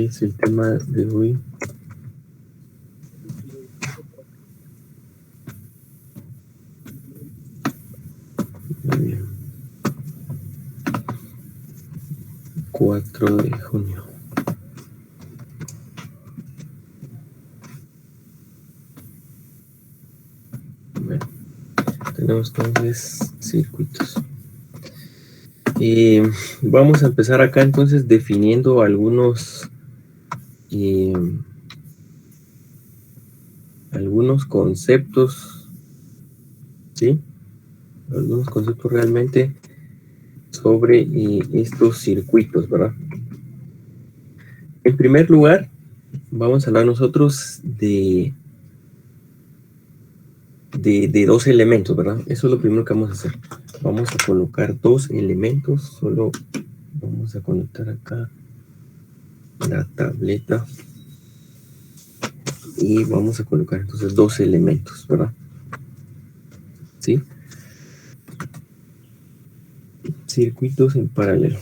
es el tema de hoy. Muy bien. 4 de junio. Bueno, tenemos entonces circuitos. Vamos a empezar acá entonces definiendo algunos conceptos, ¿sí? Algunos conceptos realmente sobre estos circuitos, ¿verdad? En primer lugar, vamos a hablar nosotros de dos elementos, ¿verdad? Eso es lo primero que vamos a hacer. Vamos a colocar dos elementos, solo vamos a conectar acá la tableta y vamos a colocar entonces dos elementos, ¿verdad? ¿Sí? Circuitos en paralelo.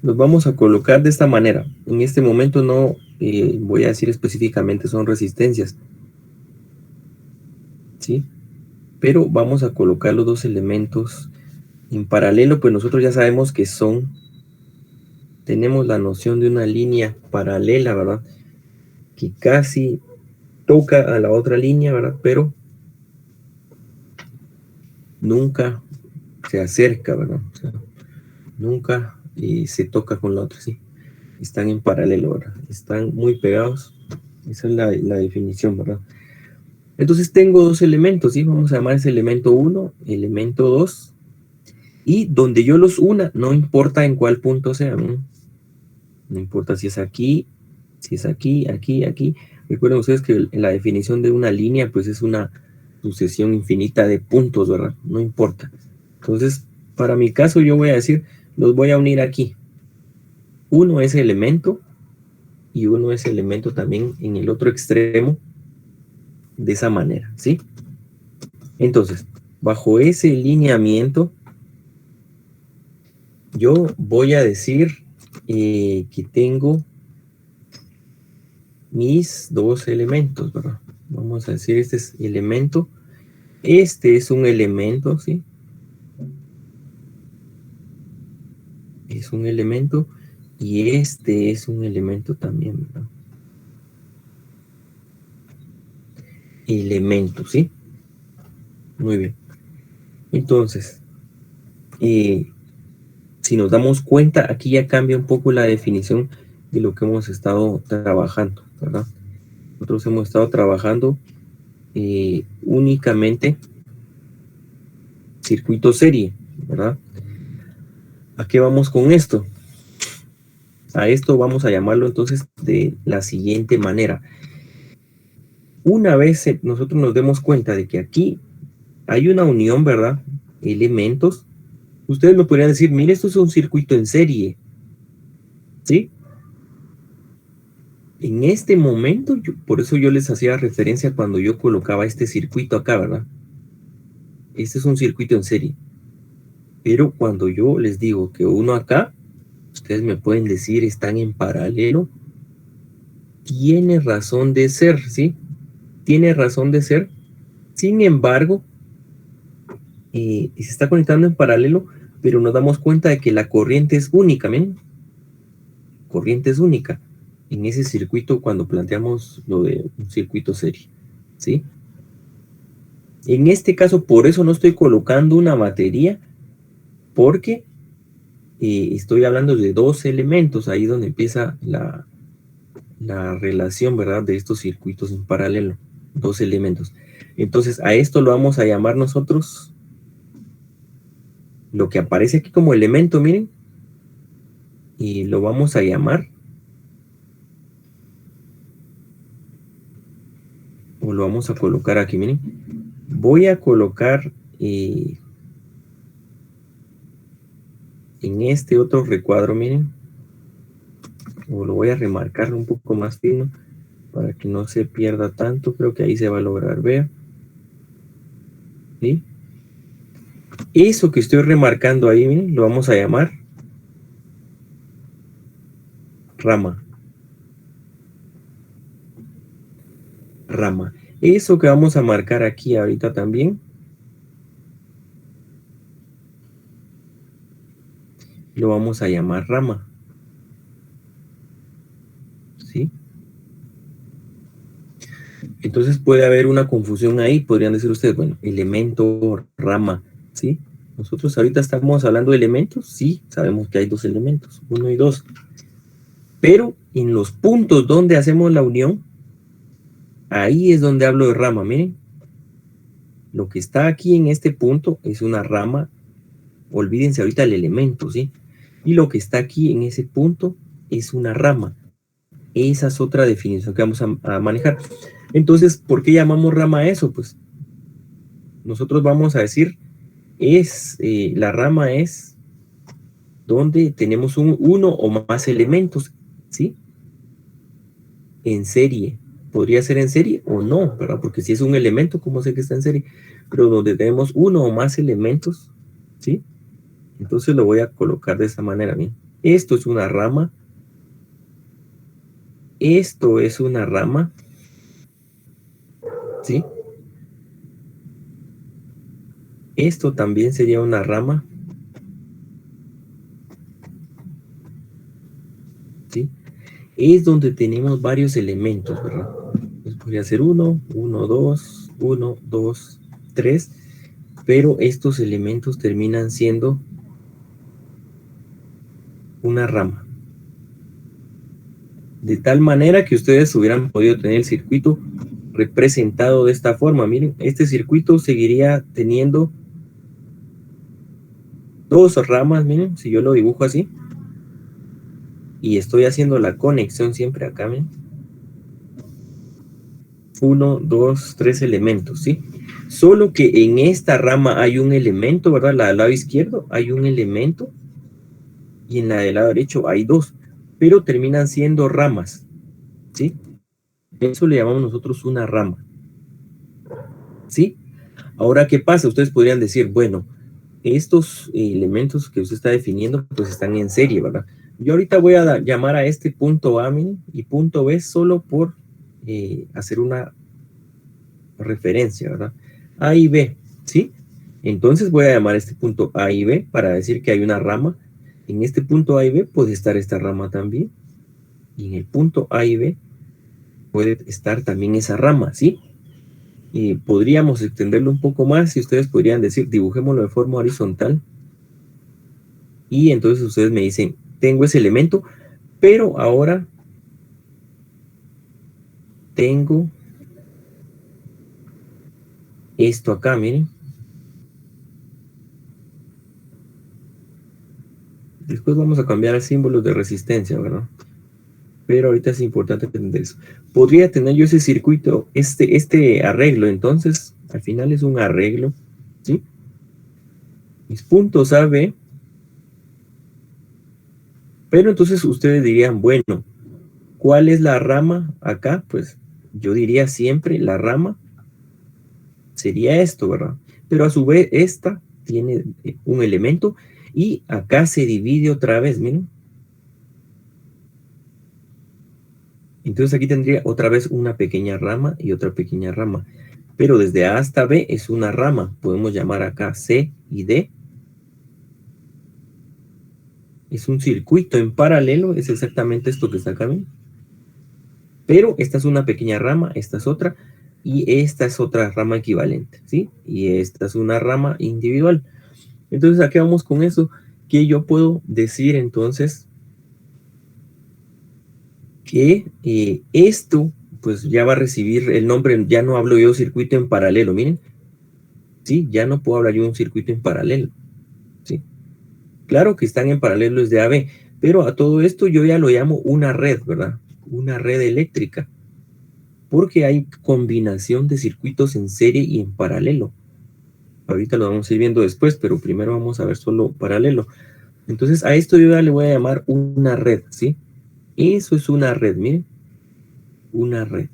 Los vamos a colocar de esta manera. En este momento no voy a decir específicamente son resistencias, ¿sí? Pero vamos a colocar los dos elementos en paralelo, pues nosotros ya sabemos que tenemos la noción de una línea paralela, ¿verdad? Que casi toca a la otra línea, ¿verdad? Pero nunca se acerca, ¿verdad? O sea, nunca se toca con la otra, ¿sí? Están en paralelo, ¿verdad? Están muy pegados. Esa es la definición, ¿verdad? Entonces tengo dos elementos, ¿sí? Vamos a llamar ese elemento 1, elemento 2. Y donde yo los una, no importa en cuál punto sea, ¿no? No importa si es aquí, aquí. Recuerden ustedes que la definición de una línea, pues es una sucesión infinita de puntos, ¿verdad? No importa. Entonces, para mi caso, yo voy a decir, los voy a unir aquí. Uno es elemento y uno es elemento también en el otro extremo, de esa manera, ¿sí? Entonces, bajo ese lineamiento, yo voy a decir que tengo mis dos elementos, ¿verdad? Vamos a decir, este es elemento, este es un elemento, ¿sí? Es un elemento y este es un elemento también, ¿verdad? Elemento, ¿sí? Muy bien. Entonces, si nos damos cuenta, aquí ya cambia un poco la definición de lo que hemos estado trabajando, ¿verdad? Nosotros hemos estado trabajando únicamente circuito serie, ¿verdad? ¿A qué vamos con esto? A esto vamos a llamarlo entonces de la siguiente manera. Una vez nosotros nos demos cuenta de que aquí hay una unión, ¿verdad? Elementos. Ustedes me podrían decir, mire, esto es un circuito en serie, ¿sí? En este momento, por eso yo les hacía referencia cuando yo colocaba este circuito acá, ¿verdad? Este es un circuito en serie. Pero cuando yo les digo que uno acá, ustedes me pueden decir, están en paralelo. Tiene razón de ser, ¿sí? Tiene razón de ser. Sin embargo, se está conectando en paralelo, pero nos damos cuenta de que la corriente es única, ¿ven? Corriente es única en ese circuito cuando planteamos lo de un circuito serie, ¿sí? En este caso, por eso no estoy colocando una batería, porque estoy hablando de dos elementos, ahí donde empieza la relación, ¿verdad? De estos circuitos en paralelo, dos elementos. Entonces, a esto lo vamos a llamar nosotros, lo que aparece aquí como elemento, miren, y lo vamos a llamar, o lo vamos a colocar aquí, miren. Voy a colocar en este otro recuadro, miren, o lo voy a remarcar un poco más fino para que no se pierda tanto. Creo que ahí se va a lograr ver, ¿sí? Eso que estoy remarcando ahí, miren, lo vamos a llamar rama. Rama. Eso que vamos a marcar aquí ahorita también, lo vamos a llamar rama. ¿Sí? Entonces puede haber una confusión ahí, podrían decir ustedes, bueno, elemento, rama, ¿sí? Nosotros ahorita estamos hablando de elementos, sí, sabemos que hay dos elementos, 1 y 2. Pero en los puntos donde hacemos la unión, ahí es donde hablo de rama, miren. Lo que está aquí en este punto es una rama, olvídense ahorita el elemento, ¿sí? Y lo que está aquí en ese punto es una rama. Esa es otra definición que vamos a manejar. Entonces, ¿por qué llamamos rama a eso? Pues nosotros vamos a decir, la rama es donde tenemos uno o más elementos, ¿sí? En serie. Podría ser en serie o no, ¿verdad? Porque si es un elemento, ¿cómo sé que está en serie? Pero donde tenemos uno o más elementos, ¿sí? Entonces lo voy a colocar de esta manera, ¿bien? Esto es una rama. Esto es una rama, ¿sí? Esto también sería una rama, ¿sí? Es donde tenemos varios elementos, ¿verdad? Pues podría ser 1, 1, 2, 1, 2, 3, pero estos elementos terminan siendo una rama. De tal manera que ustedes hubieran podido tener el circuito representado de esta forma. Miren, este circuito seguiría teniendo dos ramas, miren, si yo lo dibujo así. Y estoy haciendo la conexión siempre acá, miren. 1, 2, 3 elementos, ¿sí? Solo que en esta rama hay un elemento, ¿verdad? La del lado izquierdo hay un elemento y en la del lado derecho hay dos, pero terminan siendo ramas, ¿sí? Eso le llamamos nosotros una rama, ¿sí? Ahora, ¿qué pasa? Ustedes podrían decir, bueno, estos elementos que usted está definiendo, pues están en serie, ¿verdad? Yo ahorita voy a llamar a este punto A y punto B solo por hacer una referencia, ¿verdad? A y B, ¿sí? Entonces voy a llamar a este punto A y B para decir que hay una rama. En este punto A y B puede estar esta rama también. Y en el punto A y B puede estar también esa rama, ¿sí? Y podríamos extenderlo un poco más y ustedes podrían decir, dibujémoslo de forma horizontal. Y entonces ustedes me dicen, tengo ese elemento, pero ahora tengo esto acá, miren. Después vamos a cambiar a símbolos de resistencia, ¿verdad? Pero ahorita es importante entender eso. Podría tener yo ese circuito, este arreglo, entonces, al final es un arreglo, ¿sí? Mis puntos A, B. Pero entonces ustedes dirían, bueno, ¿cuál es la rama acá? Pues yo diría siempre la rama sería esto, ¿verdad? Pero a su vez esta tiene un elemento y acá se divide otra vez, miren. Entonces aquí tendría otra vez una pequeña rama y otra pequeña rama. Pero desde A hasta B es una rama. Podemos llamar acá C y D. Es un circuito en paralelo, es exactamente esto que está acá, ¿ven? Pero esta es una pequeña rama, esta es otra, y esta es otra rama equivalente, ¿sí? Y esta es una rama individual. Entonces, ¿a qué vamos con eso? Que yo puedo decir entonces que esto, pues ya va a recibir el nombre, ya no hablo yo circuito en paralelo, miren, ¿sí? Ya no puedo hablar yo de un circuito en paralelo, ¿sí? Claro que están en paralelo desde A B, pero a todo esto yo ya lo llamo una red, ¿verdad? Una red eléctrica, porque hay combinación de circuitos en serie y en paralelo. Ahorita lo vamos a ir viendo después, pero primero vamos a ver solo paralelo. Entonces a esto yo ya le voy a llamar una red, ¿sí? Eso es una red, miren, una red,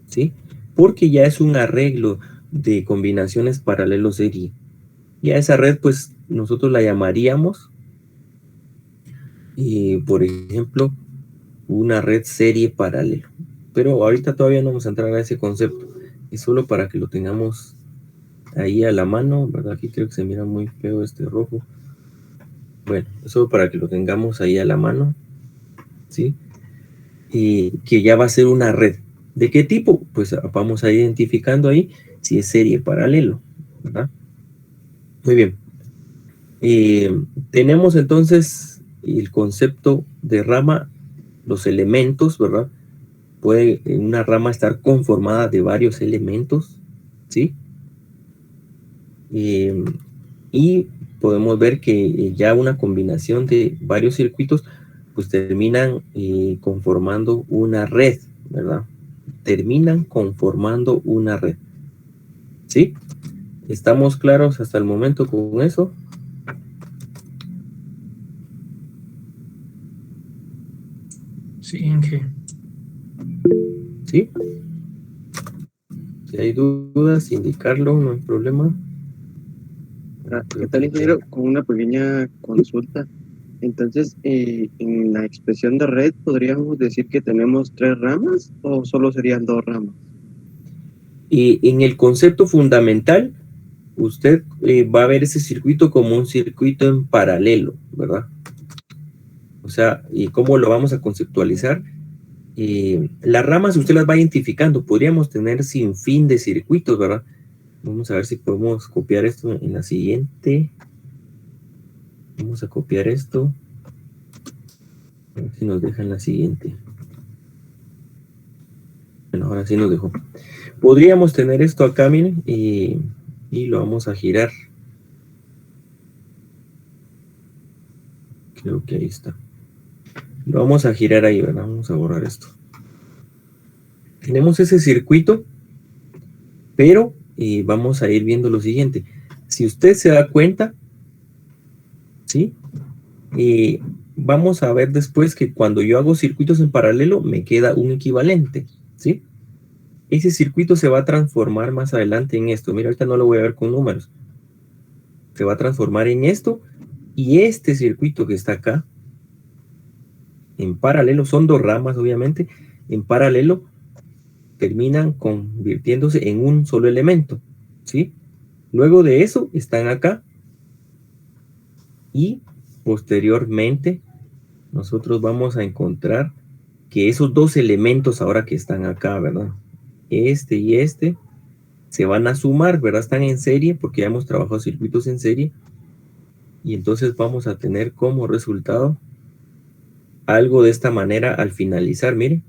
¿sí? Porque ya es un arreglo de combinaciones paralelo serie. Y a esa red, pues, nosotros la llamaríamos, por ejemplo, una red serie paralelo. Pero ahorita todavía no vamos a entrar a ese concepto. Es solo para que lo tengamos ahí a la mano, ¿verdad? Aquí creo que se mira muy feo este rojo. Bueno, es solo para que lo tengamos ahí a la mano, ¿sí? Y que ya va a ser una red. ¿De qué tipo? Pues vamos a ir identificando ahí si es serie paralelo, ¿verdad? Muy bien. Tenemos entonces el concepto de rama, los elementos, ¿verdad? Puede una rama estar conformada de varios elementos, ¿sí? Y podemos ver que ya una combinación de varios circuitos pues terminan conformando una red, ¿verdad? Terminan conformando una red, ¿sí? ¿Estamos claros hasta el momento con eso? Sí, Inge. ¿Sí? Si hay dudas, indicarlo, no hay problema. ¿Qué tal, ingeniero? Con una pequeña consulta. Entonces, en la expresión de red, ¿podríamos decir que tenemos 3 ramas o solo serían 2 ramas? Y en el concepto fundamental, usted va a ver ese circuito como un circuito en paralelo, ¿verdad? O sea, ¿y cómo lo vamos a conceptualizar? Las ramas usted las va identificando. Podríamos tener sin fin de circuitos, ¿verdad? Vamos a ver si podemos copiar esto en la siguiente. Vamos a copiar esto. A ver si nos deja en la siguiente. Bueno, ahora sí nos dejó. Podríamos tener esto acá, miren, y lo vamos a girar. Creo que ahí está. Lo vamos a girar ahí, ¿verdad? Vamos a borrar esto. Tenemos ese circuito, pero vamos a ir viendo lo siguiente. Si usted se da cuenta, ¿sí? Vamos a ver después que cuando yo hago circuitos en paralelo, me queda un equivalente, ¿sí? Ese circuito se va a transformar más adelante en esto. Mira, ahorita no lo voy a ver con números. Se va a transformar en esto, y este circuito que está acá, en paralelo, son 2 ramas obviamente, en paralelo terminan convirtiéndose en un solo elemento, ¿sí? Luego de eso están acá, y posteriormente nosotros vamos a encontrar que esos 2 elementos ahora que están acá, ¿verdad? Este y este se van a sumar, ¿verdad? Están en serie porque ya hemos trabajado circuitos en serie, y entonces vamos a tener como resultado algo de esta manera al finalizar, mire.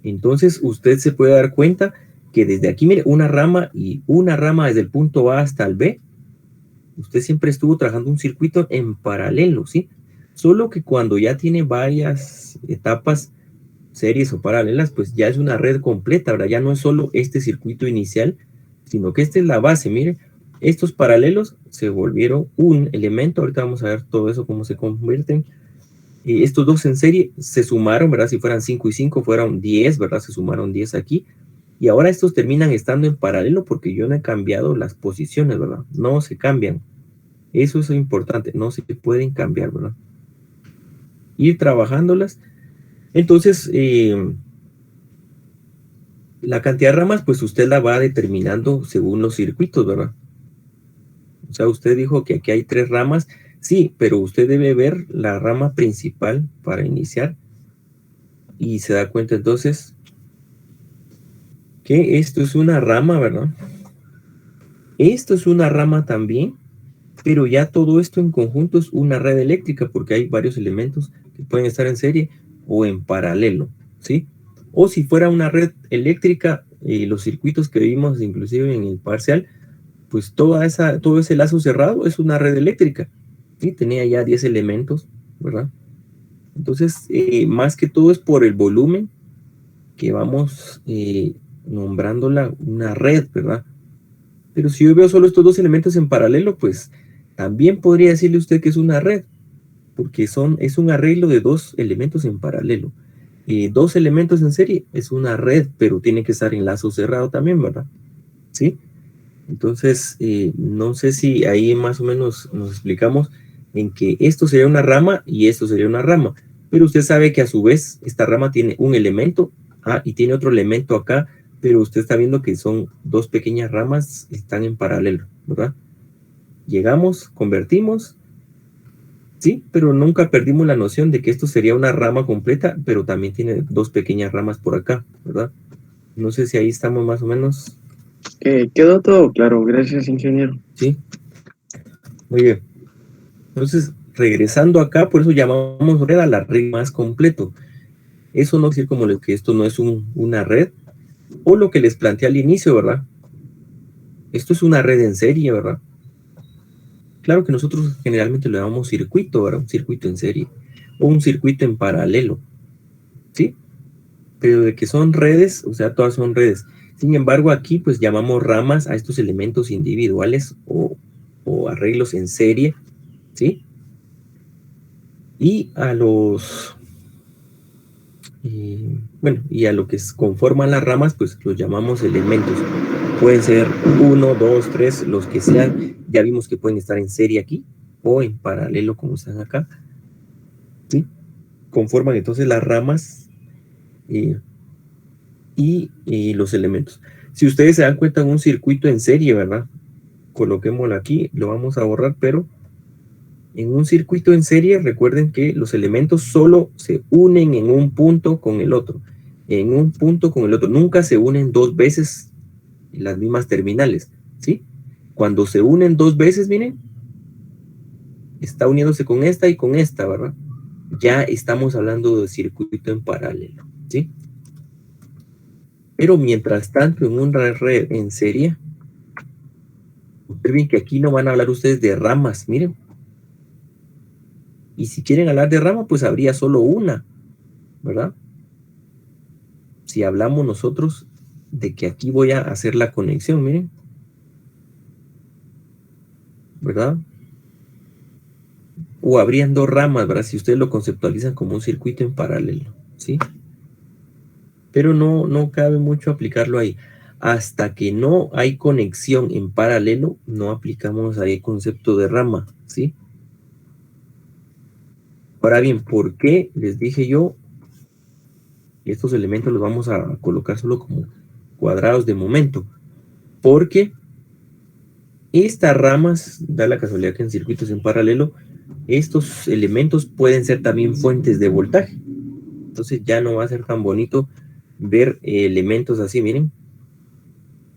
Entonces usted se puede dar cuenta que desde aquí, mire, una rama y una rama desde el punto A hasta el B, usted siempre estuvo trabajando un circuito en paralelo, ¿sí? Solo que cuando ya tiene varias etapas, series o paralelas, pues ya es una red completa, ¿verdad? Ya no es solo este circuito inicial, sino que esta es la base, mire. Estos paralelos se volvieron un elemento, ahorita vamos a ver todo eso, cómo se convierten. Estos 2 en serie se sumaron, ¿verdad? Si fueran 5 y 5, fueron 10, ¿verdad? Se sumaron 10 aquí. Y ahora estos terminan estando en paralelo porque yo no he cambiado las posiciones, ¿verdad? No se cambian. Eso es importante, no se pueden cambiar, ¿verdad? Ir trabajándolas. Entonces, la cantidad de ramas, pues usted la va determinando según los circuitos, ¿verdad? O sea, usted dijo que aquí hay 3 ramas, sí, pero usted debe ver la rama principal para iniciar, y se da cuenta entonces que esto es una rama, ¿verdad? Esto es una rama también, pero ya todo esto en conjunto es una red eléctrica porque hay varios elementos que pueden estar en serie o en paralelo, ¿sí? O si fuera una red eléctrica, los circuitos que vimos inclusive en el parcial, pues todo ese lazo cerrado es una red eléctrica, ¿sí? Tenía ya 10 elementos, ¿verdad? Entonces, más que todo es por el volumen que vamos nombrándola una red, ¿verdad? Pero si yo veo solo estos 2 elementos en paralelo, pues también podría decirle usted que es una red, porque es un arreglo de 2 elementos en paralelo. 2 elementos en serie es una red, pero tiene que estar en lazo cerrado también, ¿verdad? ¿Sí? Entonces, no sé si ahí más o menos nos explicamos en que esto sería una rama y esto sería una rama. Pero usted sabe que a su vez esta rama tiene un elemento y tiene otro elemento acá, pero usted está viendo que son dos pequeñas ramas, están en paralelo, ¿verdad? Llegamos, convertimos, sí, pero nunca perdimos la noción de que esto sería una rama completa, pero también tiene dos pequeñas ramas por acá, ¿verdad? No sé si ahí estamos más o menos. Quedó todo claro, gracias, ingeniero. Sí, muy bien. Entonces, regresando acá, por eso llamamos red a la red más completo. Eso no quiere decir como que esto no es una red, o lo que les planteé al inicio, ¿verdad? Esto es una red en serie, ¿verdad? Claro que nosotros generalmente lo llamamos circuito, ¿verdad? Un circuito en serie, o un circuito en paralelo, ¿sí? Pero de que son redes, o sea, todas son redes. Sin embargo, aquí pues llamamos ramas a estos elementos individuales o arreglos en serie, ¿sí? Y a los, y a lo que conforman las ramas, pues los llamamos elementos. Pueden ser 1, 2, 3, los que sean. Ya vimos que pueden estar en serie aquí o en paralelo como están acá, ¿sí? Conforman entonces las ramas y los elementos. Si ustedes se dan cuenta en un circuito en serie, ¿verdad? Coloquémoslo aquí, lo vamos a borrar, pero en un circuito en serie, recuerden que los elementos solo se unen en un punto con el otro. En un punto con el otro. Nunca se unen dos veces en las mismas terminales, ¿sí? Cuando se unen dos veces, miren, está uniéndose con esta y con esta, ¿verdad? Ya estamos hablando de circuito en paralelo, ¿sí? Pero mientras tanto, en una red en serie, observen que aquí no van a hablar ustedes de ramas, miren. Y si quieren hablar de rama, pues habría solo una, ¿verdad? Si hablamos nosotros de que aquí voy a hacer la conexión, miren, ¿verdad? O habrían dos ramas, ¿verdad? Si ustedes lo conceptualizan como un circuito en paralelo, ¿sí? Pero no cabe mucho aplicarlo ahí. Hasta que no hay conexión en paralelo, no aplicamos ahí el concepto de rama, ¿sí? Ahora bien, ¿por qué les dije yo? Estos elementos los vamos a colocar solo como cuadrados de momento. Porque estas ramas, da la casualidad que en circuitos en paralelo, estos elementos pueden ser también fuentes de voltaje. Entonces ya no va a ser tan bonito ver elementos así, miren.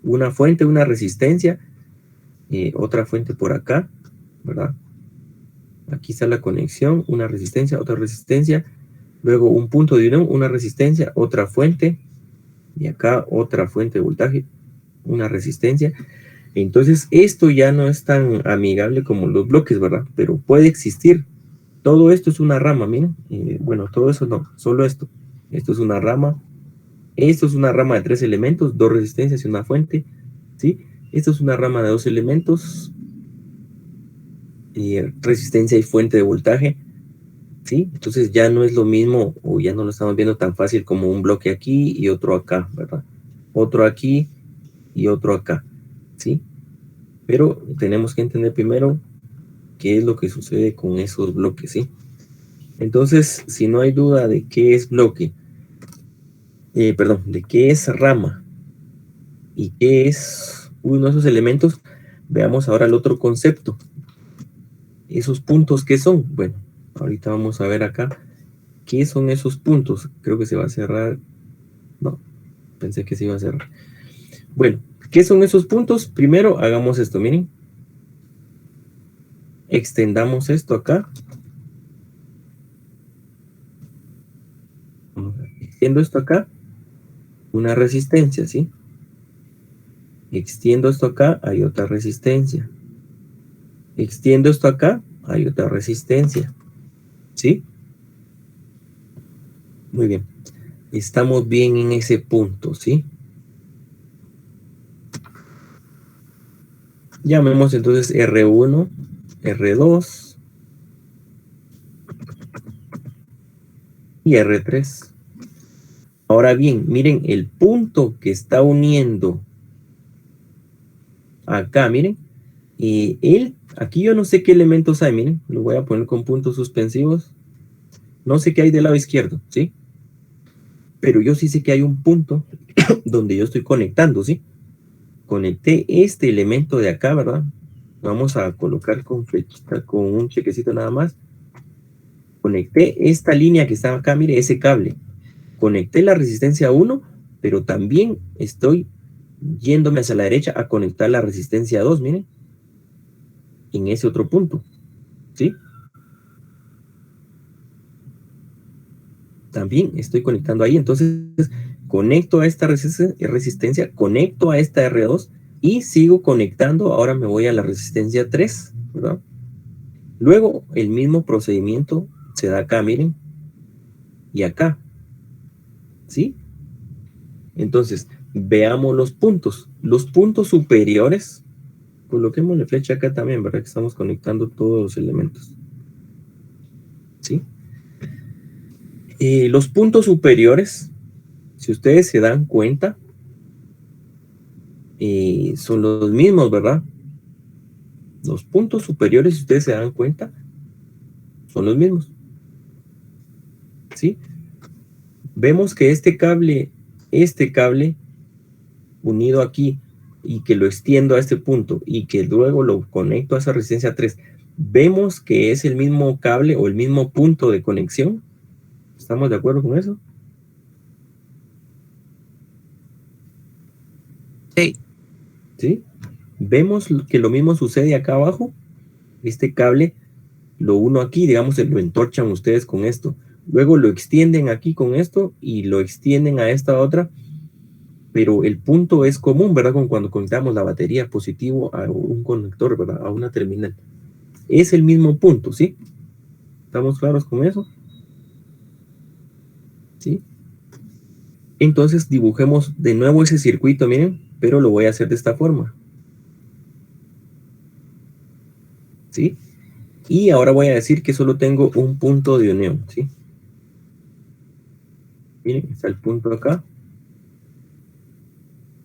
Una fuente, una resistencia, otra fuente por acá, ¿verdad? Aquí está la conexión, una resistencia, otra resistencia, luego un punto de unión, una resistencia, otra fuente, y acá otra fuente de voltaje, una resistencia. Entonces esto ya no es tan amigable como los bloques, ¿verdad? Pero puede existir. Todo esto es una rama, miren. Bueno, todo eso no, solo esto. Esto es una rama. Esto es una rama de 3 elementos, 2 resistencias y una fuente, ¿sí? Esto es una rama de 2 elementos, resistencia y fuente de voltaje, ¿sí? Entonces ya no es lo mismo, o ya no lo estamos viendo tan fácil como un bloque aquí y otro acá, ¿verdad? Otro aquí y otro acá, ¿sí? Pero tenemos que entender primero qué es lo que sucede con esos bloques, ¿sí? Entonces, si no hay duda de qué es bloque, de qué es rama y qué es uno de esos elementos, veamos ahora el otro concepto. ¿Esos puntos qué son? Bueno, ahorita vamos a ver acá qué son esos puntos. Creo que se va a cerrar. No, pensé que se iba a cerrar. Bueno, ¿qué son esos puntos? Primero hagamos esto, miren. Extendamos esto acá. Extiendo esto acá. Una resistencia, ¿sí? Extiendo esto acá, hay otra resistencia. Extiendo esto acá, hay otra resistencia. ¿Sí? Muy bien. Estamos bien en ese punto, ¿sí? Llamemos entonces R1, R2 y R3. Ahora bien, miren el punto que está uniendo acá, miren. Aquí yo no sé qué elementos hay, miren. Lo voy a poner con puntos suspensivos. No sé qué hay del lado izquierdo, ¿sí? Pero yo sí sé que hay un punto donde yo estoy conectando, ¿sí? Conecté este elemento de acá, ¿verdad? Vamos a colocar con flechita, con un chequecito nada más. Conecté esta línea que está acá, mire, ese cable. Conecté la resistencia 1, pero también estoy yéndome hacia la derecha a conectar la resistencia 2, miren, en ese otro punto, ¿sí? También estoy conectando ahí, entonces conecto a esta resistencia, conecto a esta R2 y sigo conectando. Ahora me voy a la resistencia 3, ¿verdad? Luego el mismo procedimiento se da acá, miren, y acá, ¿sí? Entonces, veamos los puntos. Los puntos superiores, coloquemos la flecha acá también, ¿verdad? Que estamos conectando todos los elementos, ¿sí? Los puntos superiores, si ustedes se dan cuenta, son los mismos, ¿verdad? Los puntos superiores, si ustedes se dan cuenta, son los mismos, ¿sí? Vemos que este cable unido aquí y que lo extiendo a este punto y que luego lo conecto a esa resistencia 3, vemos que es el mismo cable o el mismo punto de conexión. ¿Estamos de acuerdo con eso? Sí. ¿Sí? Vemos que lo mismo sucede acá abajo. Este cable lo uno aquí, digamos, lo entorchan ustedes con esto. Luego lo extienden aquí con esto y lo extienden a esta otra. Pero el punto es común, ¿verdad? Con cuando conectamos la batería positivo a un conector, ¿verdad? A una terminal. Es el mismo punto, ¿sí? ¿Estamos claros con eso? ¿Sí? Entonces dibujemos de nuevo ese circuito, miren, pero lo voy a hacer de esta forma. ¿Sí? Y ahora voy a decir que solo tengo un punto de unión, ¿sí? Miren, está el punto acá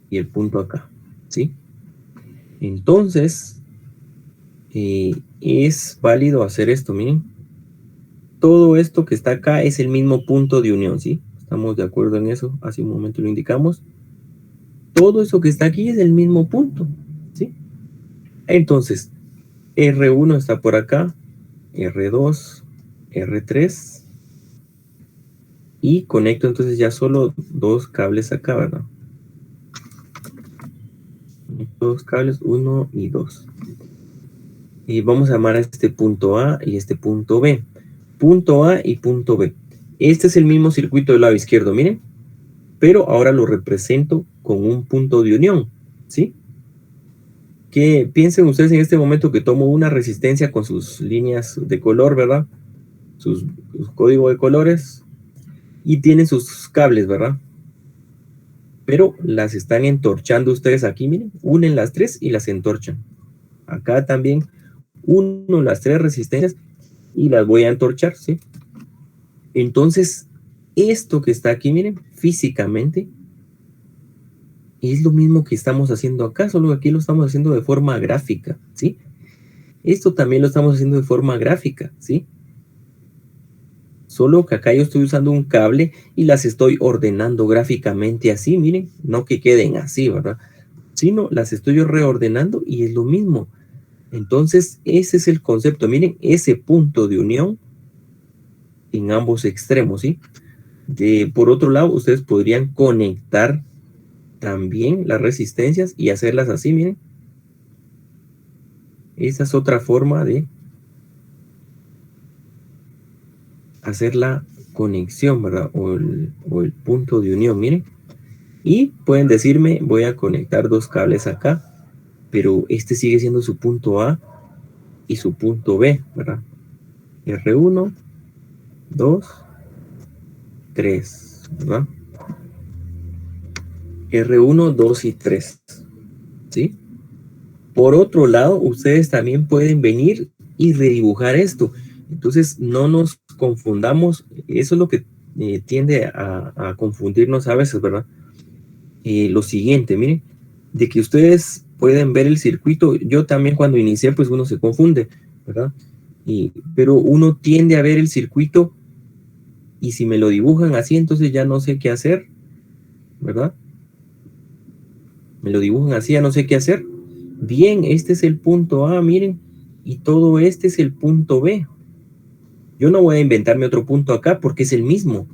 y el punto acá, ¿sí? Entonces, es válido hacer esto, miren. Todo esto que está acá es el mismo punto de unión, ¿sí? ¿Estamos de acuerdo en eso? Hace un momento lo indicamos. Todo eso que está aquí es el mismo punto, ¿sí? Entonces, R1 está por acá, R2, R3, y conecto entonces ya solo dos cables acá, ¿verdad? Dos cables, 1 y 2. Y vamos a llamar a este punto A y este punto B. Punto A y punto B. Este es el mismo circuito del lado izquierdo, miren. Pero ahora lo represento con un punto de unión, ¿sí? Que piensen ustedes en este momento que tomo una resistencia con sus líneas de color, ¿verdad? Su código de colores. Y tienen sus cables, ¿verdad? Pero las están entorchando ustedes aquí, miren. Unen las tres y las entorchan. Acá también uno las tres resistencias y las voy a entorchar, ¿sí? Entonces, esto que está aquí, miren, físicamente, es lo mismo que estamos haciendo acá, solo que aquí lo estamos haciendo de forma gráfica, ¿sí? Esto también lo estamos haciendo de forma gráfica, ¿sí? Solo que acá yo estoy usando un cable y las estoy ordenando gráficamente así, miren, no que queden así, ¿verdad? Sino las estoy yo reordenando y es lo mismo. Entonces, ese es el concepto. Miren, ese punto de unión en ambos extremos, ¿sí? Por otro lado, ustedes podrían conectar también las resistencias y hacerlas así, miren. Esa es otra forma de hacer la conexión, ¿verdad? O el punto de unión, miren. Y pueden decirme, voy a conectar dos cables acá, pero este sigue siendo su punto A y su punto B, ¿verdad? R1, 2, 3, ¿verdad? R1, 2 y 3, ¿sí? Por otro lado, ustedes también pueden venir y redibujar esto. Entonces, no nos confundamos. Eso es lo que tiende a confundirnos a veces, ¿verdad? Lo siguiente, miren, de que ustedes pueden ver el circuito. Yo también cuando inicié, pues uno se confunde, ¿verdad? Pero uno tiende a ver el circuito Y si me lo dibujan así, entonces ya no sé qué hacer, ¿verdad? Me lo dibujan así, ya no sé qué hacer. Bien, este es el punto A, miren, y todo este es el punto B. Yo no voy a inventarme otro punto acá porque es el mismo,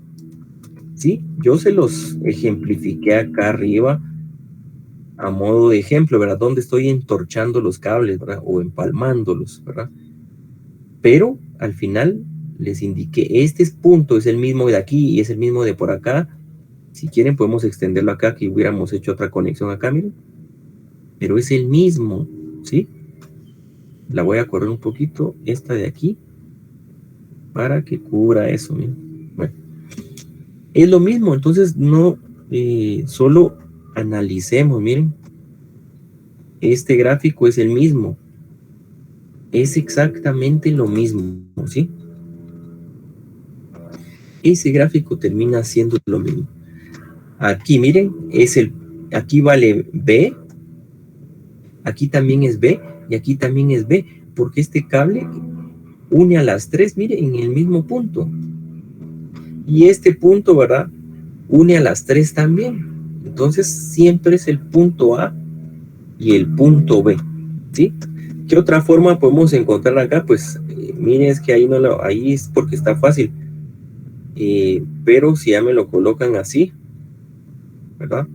¿sí? Yo se los ejemplifiqué acá arriba a modo de ejemplo, ¿verdad? Donde estoy entorchando los cables, ¿verdad? O empalmándolos, ¿verdad? Pero al final les indiqué, este punto es el mismo de aquí y es el mismo de por acá. Si quieren podemos extenderlo acá, que hubiéramos hecho otra conexión acá, miren. Pero es el mismo, ¿sí? La voy a correr un poquito, esta de aquí, para que cubra eso, miren. Bueno, es lo mismo, entonces no solo analicemos, miren. Este gráfico es el mismo. Es exactamente lo mismo, ¿sí? Ese gráfico termina siendo lo mismo. Aquí, miren, aquí vale B, aquí también es B, y aquí también es B, porque este cable une a las tres, miren, en el mismo punto. Y este punto, ¿verdad? Une a las tres también. Entonces, siempre es el punto A y el punto B, ¿sí? ¿Qué otra forma podemos encontrar acá? Pues, miren, es que ahí es porque está fácil. Pero si ya me lo colocan así, ¿verdad?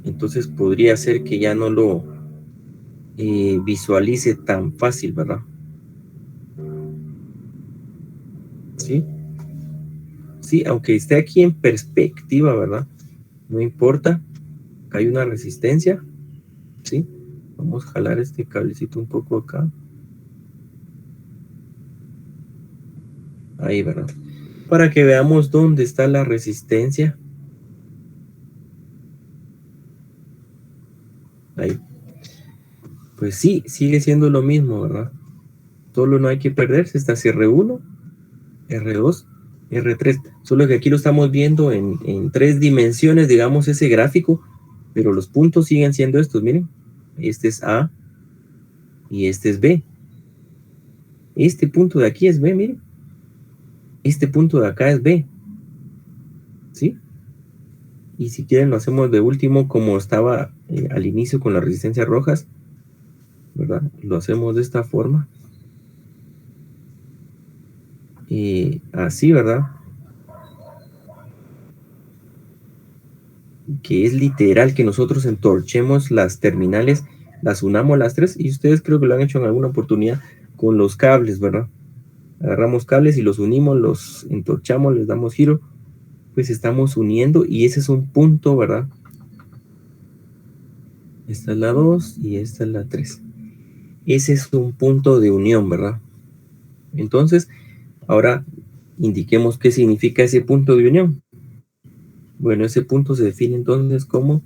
Entonces podría ser que ya no lo visualice tan fácil, ¿verdad? ¿Sí? Sí, aunque esté aquí en perspectiva, ¿verdad? No importa, acá hay una resistencia, ¿sí? Vamos a jalar este cablecito un poco acá. Ahí, ¿verdad? Para que veamos dónde está la resistencia. Ahí. Pues sí, sigue siendo lo mismo, ¿verdad? Solo no hay que perderse, está R1, R2, R3. Solo que aquí lo estamos viendo en 3 dimensiones, digamos, ese gráfico, pero los puntos siguen siendo estos, miren. Este es A y este es B. Este punto de aquí es B, miren. Este punto de acá es B. ¿Sí? Y si quieren lo hacemos de último como estaba al inicio con las resistencias rojas, ¿verdad? Lo hacemos de esta forma. Así, ¿verdad? Que es literal que nosotros entorchemos las terminales, las unamos las tres, y ustedes creo que lo han hecho en alguna oportunidad con los cables, ¿verdad? Agarramos cables y los unimos, los entorchamos, les damos giro, pues estamos uniendo y ese es un punto, ¿verdad? Esta es la 2 y esta es la 3. Ese es un punto de unión, ¿verdad? Entonces, ahora indiquemos qué significa ese punto de unión. Bueno, ese punto se define entonces como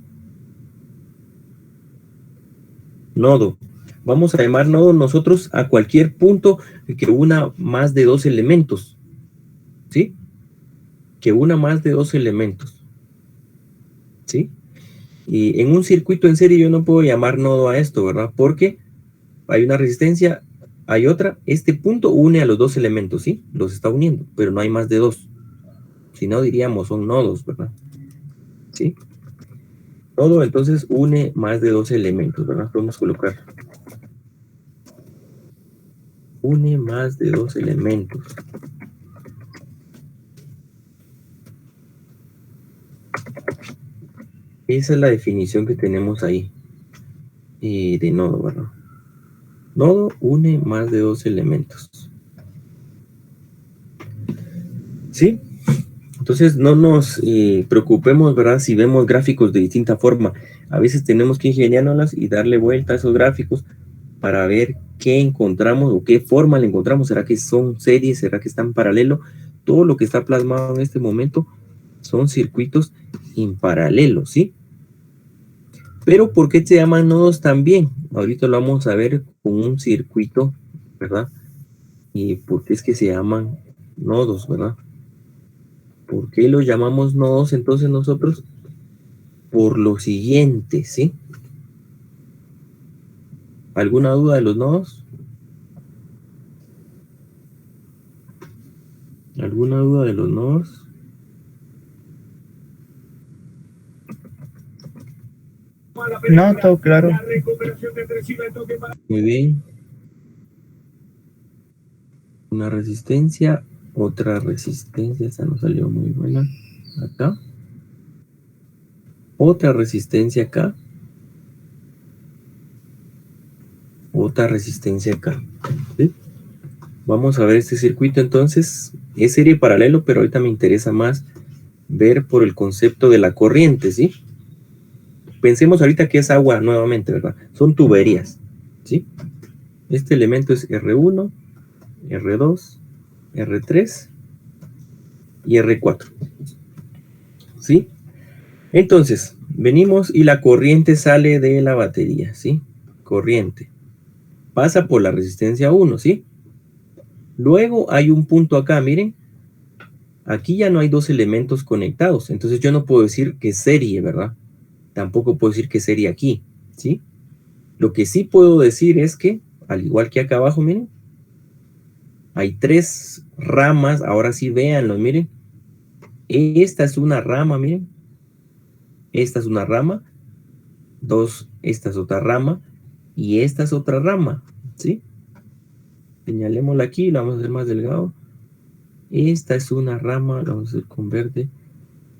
nodo. Vamos a llamar nodo nosotros a cualquier punto que una más de 2 elementos, ¿sí? Que una más de 2 elementos, ¿sí? Y en un circuito en serie yo no puedo llamar nodo a esto, ¿verdad? Porque hay una resistencia, hay otra. Este punto une a los 2 elementos, ¿sí? Los está uniendo, pero no hay más de 2. Si no, diríamos son nodos, ¿verdad? ¿Sí? Nodo entonces une más de 2 elementos, ¿verdad? Podemos colocar. Une más de 2 elementos. Esa es la definición que tenemos ahí de nodo, ¿verdad? Nodo une más de 2 elementos. ¿Sí? Entonces no nos preocupemos, ¿verdad? Si vemos gráficos de distinta forma. A veces tenemos que ingeniárnoslas y darle vuelta a esos gráficos para ver qué encontramos o qué forma le encontramos. ¿Será que son series? ¿Será que están en paralelo? Todo lo que está plasmado en este momento son circuitos en paralelo, ¿sí? Pero ¿por qué se llaman nodos también? Ahorita lo vamos a ver con un circuito, ¿verdad? Y por qué es que se llaman nodos, ¿verdad? ¿Por qué los llamamos nodos entonces nosotros? Por lo siguiente, ¿sí? ¿Alguna duda de los nodos? ¿Alguna duda de los nodos? No, todo claro. Muy bien. Una resistencia, otra resistencia, esta no salió muy buena. Acá. Otra resistencia acá. Otra resistencia acá. ¿Sí? Vamos a ver este circuito entonces. Es serie paralelo, pero ahorita me interesa más ver por el concepto de la corriente, ¿sí? Pensemos ahorita que es agua nuevamente, ¿verdad? Son tuberías, ¿sí? Este elemento es R1, R2, R3 y R4, ¿sí? Entonces, venimos y la corriente sale de la batería, ¿sí? Corriente. Pasa por la resistencia 1, ¿sí? Luego hay un punto acá, miren. Aquí ya no hay dos elementos conectados, entonces yo no puedo decir que serie, ¿verdad? Tampoco puedo decir que serie aquí, ¿sí? Lo que sí puedo decir es que, al igual que acá abajo, miren, hay tres ramas, ahora sí véanlo, miren. Esta es una rama, miren. Esta es una rama. Dos, esta es otra rama. Y esta es otra rama, ¿sí? Señalémosla aquí, la vamos a hacer más delgado. Esta es una rama, la vamos a hacer con verde.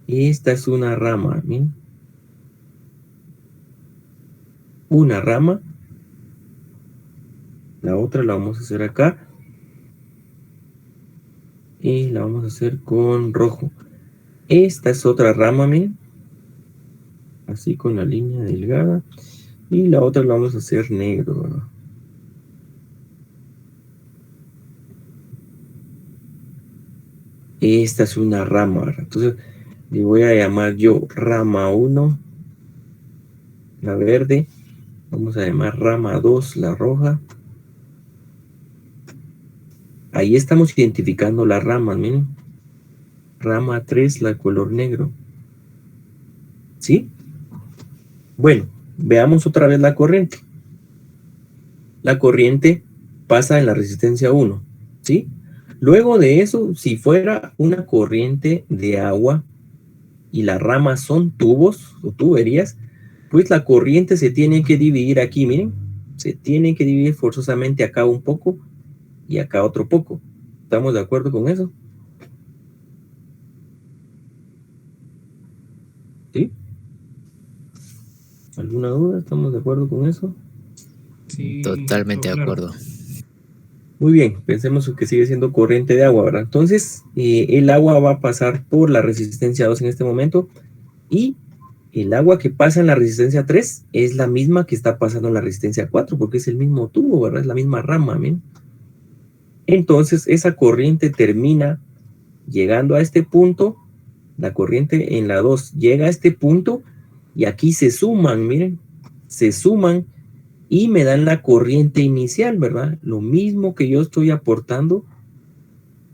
Esta es una rama, miren. Una rama. La otra la vamos a hacer acá. Y la vamos a hacer con rojo. Esta es otra rama, miren. Así con la línea delgada. Y la otra la vamos a hacer negro, ¿verdad? Esta es una rama, ¿verdad? Entonces le voy a llamar yo rama 1, la verde. Vamos a llamar rama 2, la roja. Ahí estamos identificando las ramas, miren. Rama 3, la color negro. ¿Sí? Bueno, veamos otra vez la corriente. La corriente pasa en la resistencia 1, ¿sí? Luego de eso, si fuera una corriente de agua y las ramas son tubos o tuberías, pues la corriente se tiene que dividir aquí, miren. Se tiene que dividir forzosamente acá un poco y acá otro poco. ¿Estamos de acuerdo con eso? ¿Sí? ¿Alguna duda? ¿Estamos de acuerdo con eso? Sí, Totalmente de todo claro. acuerdo. Muy bien, pensemos que sigue siendo corriente de agua, ¿verdad? Entonces, el agua va a pasar por la resistencia 2 en este momento y el agua que pasa en la resistencia 3 es la misma que está pasando en la resistencia 4 porque es el mismo tubo, ¿verdad? Es la misma rama, ¿ven? Entonces, esa corriente termina llegando a este punto. La corriente en la 2 llega a este punto y aquí se suman, miren, se suman y me dan la corriente inicial, ¿verdad? Lo mismo que yo estoy aportando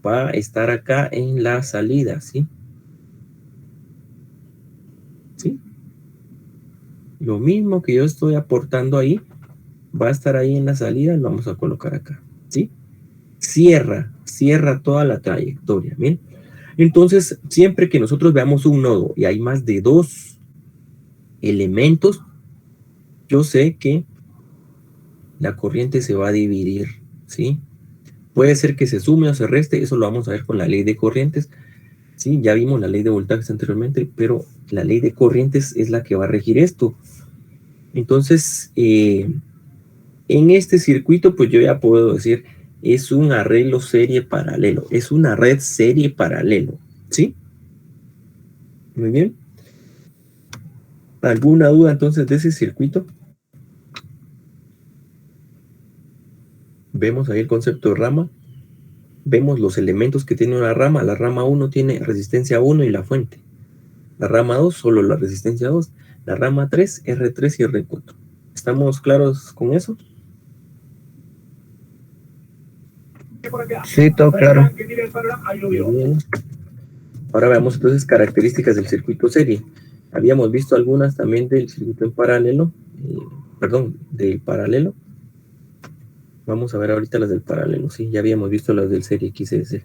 va a estar acá en la salida, ¿sí? ¿Sí? Lo mismo que yo estoy aportando ahí va a estar ahí en la salida, lo vamos a colocar acá, ¿sí? Cierra toda la trayectoria, ¿bien? Entonces, siempre que nosotros veamos un nodo y hay más de dos elementos, yo sé que la corriente se va a dividir, ¿sí? Puede ser que se sume o se reste, eso lo vamos a ver con la ley de corrientes, ¿sí? Ya vimos la ley de voltajes anteriormente, pero la ley de corrientes es la que va a regir esto. Entonces, en este circuito, pues yo ya puedo decir, es un arreglo serie paralelo, es una red serie paralelo, ¿sí? Muy bien. ¿Alguna duda entonces de ese circuito? Vemos ahí el concepto de rama. Vemos los elementos que tiene una rama. La rama 1 tiene resistencia 1 y la fuente. La rama 2, solo la resistencia 2. La rama 3, R3 y R4. ¿Estamos claros con eso? Sí, todo claro. Muy bien. Ahora veamos entonces características del circuito serie. Habíamos visto algunas también del circuito en paralelo. Del paralelo. Vamos a ver ahorita las del paralelo. Sí, ya habíamos visto las del serie, quise decir.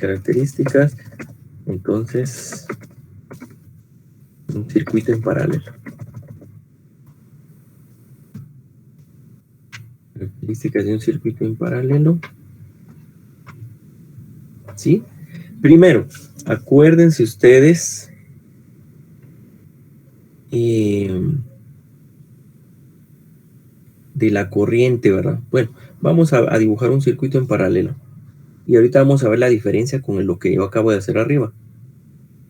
características. Entonces, un circuito en paralelo. Características de un circuito en paralelo. ¿Sí? Primero, acuérdense ustedes de la corriente, ¿verdad? Bueno, vamos a dibujar un circuito en paralelo. Y ahorita vamos a ver la diferencia con lo que yo acabo de hacer arriba.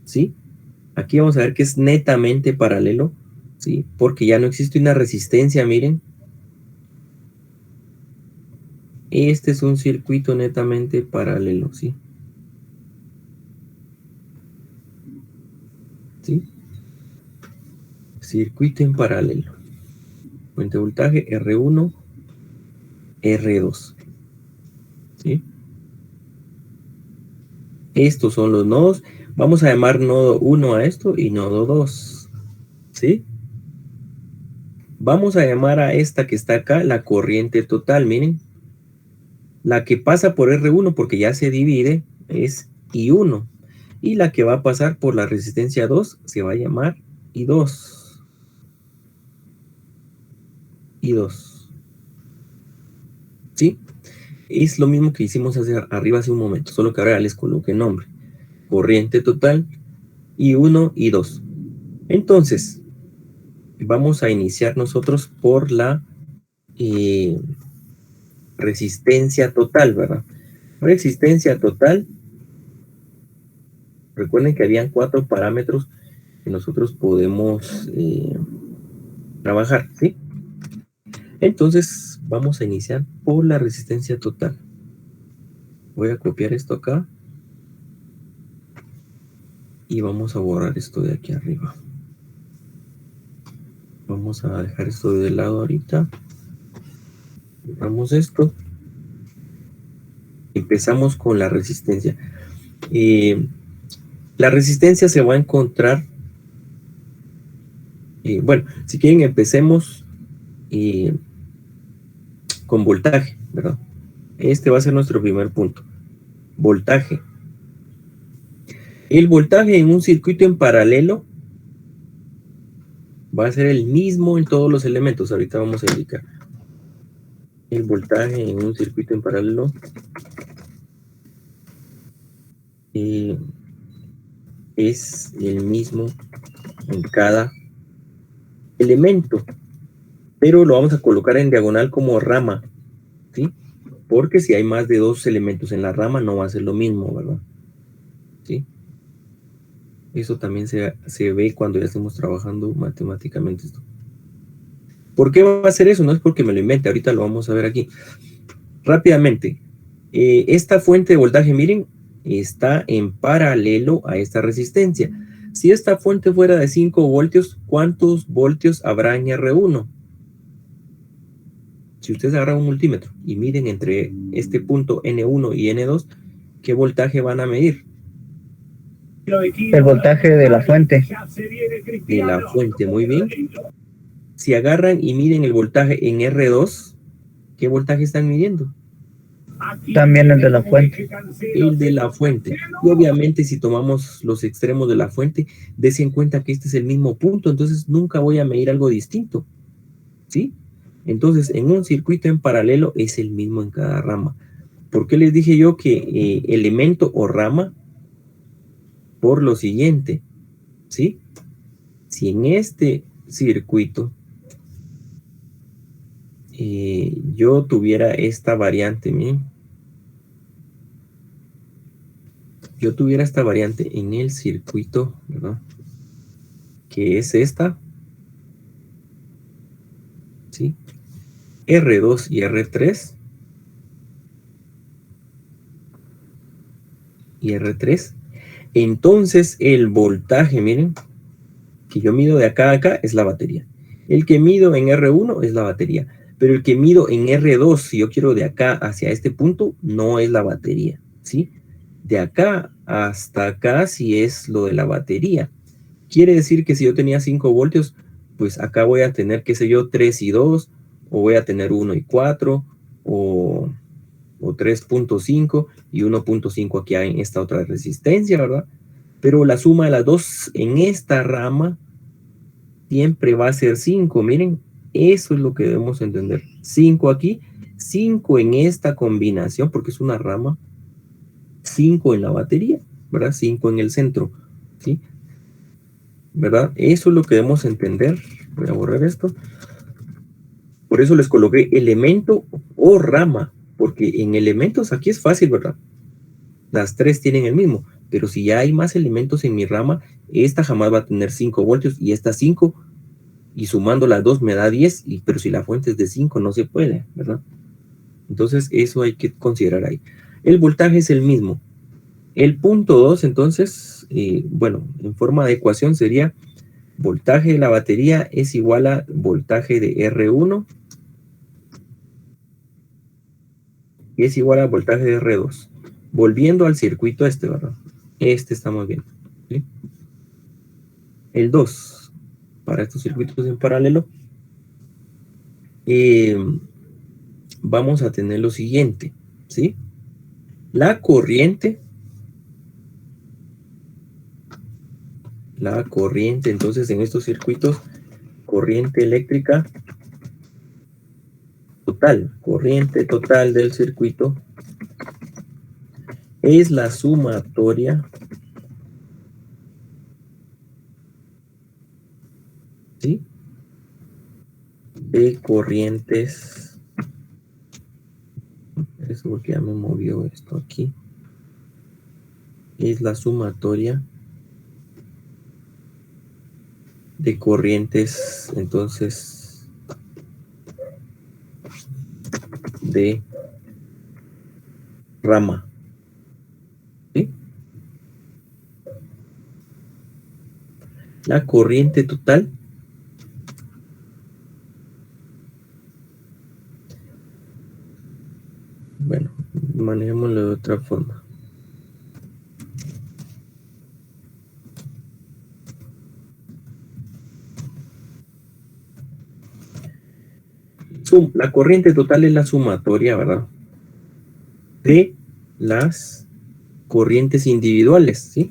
¿Sí? Aquí vamos a ver que es netamente paralelo, ¿sí? Porque ya no existe una resistencia, miren. Este es un circuito netamente paralelo, ¿sí? ¿Sí? Circuito en paralelo. Fuente de voltaje R1, R2. ¿Sí? Estos son los nodos. Vamos a llamar nodo 1 a esto y nodo 2. ¿Sí? Vamos a llamar a esta que está acá la corriente total, miren. La que pasa por R1 porque ya se divide es I1. Y la que va a pasar por la resistencia 2 se va a llamar I2. I2. ¿Sí? Es lo mismo que hicimos arriba hace un momento, solo que ahora les coloqué nombre. Corriente total, I1, I2. Entonces, vamos a iniciar nosotros por la resistencia total, ¿verdad? Resistencia total. Recuerden que habían 4 parámetros que nosotros podemos trabajar, ¿sí? Entonces, vamos a iniciar por la resistencia total. Voy a copiar esto acá. Y vamos a borrar esto de aquí arriba. Vamos a dejar esto de lado ahorita. Borramos esto. Empezamos con la resistencia. La resistencia se va a encontrar. Bueno, si quieren empecemos con voltaje, ¿verdad? Este va a ser nuestro primer punto. Voltaje. El voltaje en un circuito en paralelo va a ser el mismo en todos los elementos. Ahorita vamos a indicar. El voltaje en un circuito en paralelo es el mismo en cada elemento, pero lo vamos a colocar en diagonal como rama, ¿sí? Porque si hay más de 2 elementos en la rama no va a ser lo mismo, ¿verdad? ¿Sí? Eso también se ve cuando ya estemos trabajando matemáticamente esto. ¿Por qué va a ser eso? No es porque me lo invente, ahorita lo vamos a ver aquí. Rápidamente, esta fuente de voltaje, miren, está en paralelo a esta resistencia. Si esta fuente fuera de 5 voltios, ¿cuántos voltios habrá en R1? Si ustedes agarran un multímetro y miden entre este punto N1 y N2, ¿qué voltaje van a medir? El voltaje de la fuente. De la fuente, muy bien. Si agarran y miden el voltaje en R2, ¿qué voltaje están midiendo? También el de la fuente. El de la fuente. Y obviamente si tomamos los extremos de la fuente, dense en cuenta que este es el mismo punto, entonces nunca voy a medir algo distinto. ¿Sí? Entonces en un circuito en paralelo es el mismo en cada rama. ¿Por qué les dije yo que elemento o rama? Por lo siguiente, ¿sí? Si en este circuito yo tuviera esta variante, miren. Yo tuviera esta variante en el circuito, ¿verdad? Que es esta. ¿Sí? R2 y R3. Y R3. Entonces el voltaje, miren, que yo mido de acá a acá es la batería. El que mido en R1 es la batería. Pero el que mido en R2, si yo quiero de acá hacia este punto, no es la batería, ¿sí? De acá hasta acá sí es lo de la batería. Quiere decir que si yo tenía 5 voltios, pues acá voy a tener, qué sé yo, 3 y 2, o voy a tener 1 y 4, o o 3.5 y 1.5 aquí en esta otra resistencia, ¿verdad? Pero la suma de las dos en esta rama siempre va a ser 5. Miren, eso es lo que debemos entender. 5 aquí, 5 en esta combinación, porque es una rama, 5 en la batería, ¿verdad? 5 en el centro, ¿sí? ¿Verdad? Eso es lo que debemos entender. Voy a borrar esto. Por eso les coloqué elemento o rama, porque en elementos aquí es fácil, ¿verdad? Las tres tienen el mismo, pero si ya hay más elementos en mi rama, esta jamás va a tener 5 voltios y esta 5, y sumando las dos me da 10, pero si la fuente es de 5 no se puede, ¿verdad? Entonces eso hay que considerar ahí. El voltaje es el mismo. El punto 2, entonces, bueno, en forma de ecuación sería voltaje de la batería es igual a voltaje de R1 y es igual a voltaje de R2. Volviendo al circuito este, ¿verdad? Este estamos viendo, ¿sí? El 2, para estos circuitos en paralelo, vamos a tener lo siguiente, ¿sí? La corriente, entonces en estos circuitos, corriente eléctrica total, corriente total del circuito es la sumatoria, ¿sí?, de corrientes. Eso porque ya me movió esto aquí. Es la sumatoria de corrientes, entonces, de rama, ¿sí? La corriente total bueno, manejémoslo de otra forma. La corriente total es la sumatoria, ¿verdad?, de las corrientes individuales, ¿sí?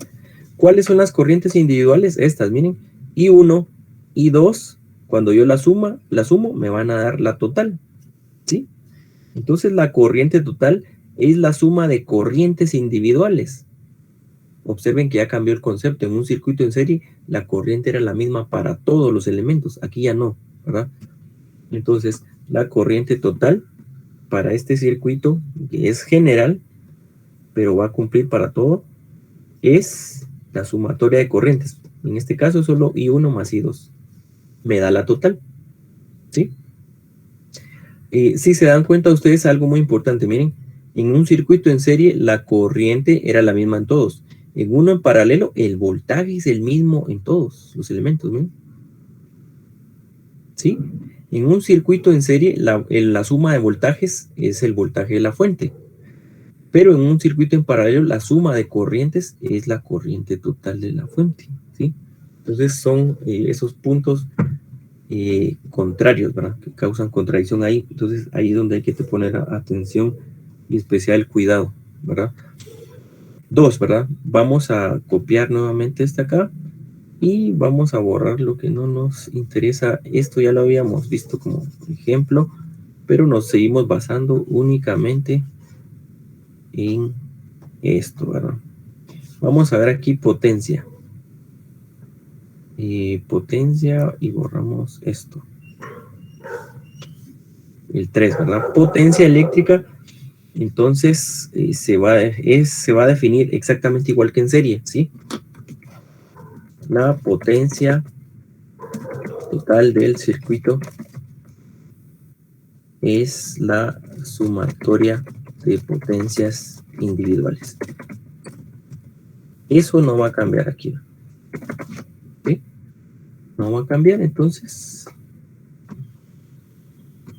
¿Cuáles son las corrientes individuales? Estas, miren, I1, I2, cuando yo la sumo, me van a dar la total, ¿sí? Entonces la corriente total es la suma de corrientes individuales. Observen que ya cambió el concepto. En un circuito en serie, la corriente era la misma para todos los elementos. Aquí ya no, ¿verdad? Entonces, la corriente total para este circuito, que es general, pero va a cumplir para todo, es la sumatoria de corrientes. En este caso, solo I1 más I2 me da la total, ¿sí? Si se dan cuenta ustedes, algo muy importante, miren, en un circuito en serie, la corriente era la misma en todos. En uno en paralelo, el voltaje es el mismo en todos los elementos, ¿no? ¿Sí? En un circuito en serie, la suma de voltajes es el voltaje de la fuente. Pero en un circuito en paralelo, la suma de corrientes es la corriente total de la fuente, ¿sí? Entonces son esos puntos contrarios, ¿verdad?, que causan contradicción ahí. Entonces ahí es donde hay que poner atención y especial cuidado, ¿verdad? 2, ¿verdad? Vamos a copiar nuevamente esta acá y vamos a borrar lo que no nos interesa. Esto ya lo habíamos visto como ejemplo, pero nos seguimos basando únicamente en esto, ¿verdad? Vamos a ver aquí potencia. Potencia y borramos esto. El 3, ¿verdad? Potencia eléctrica. Entonces se va a definir exactamente igual que en serie, ¿sí? La potencia total del circuito es la sumatoria de potencias individuales. Eso no va a cambiar aquí, ¿sí? No va a cambiar, entonces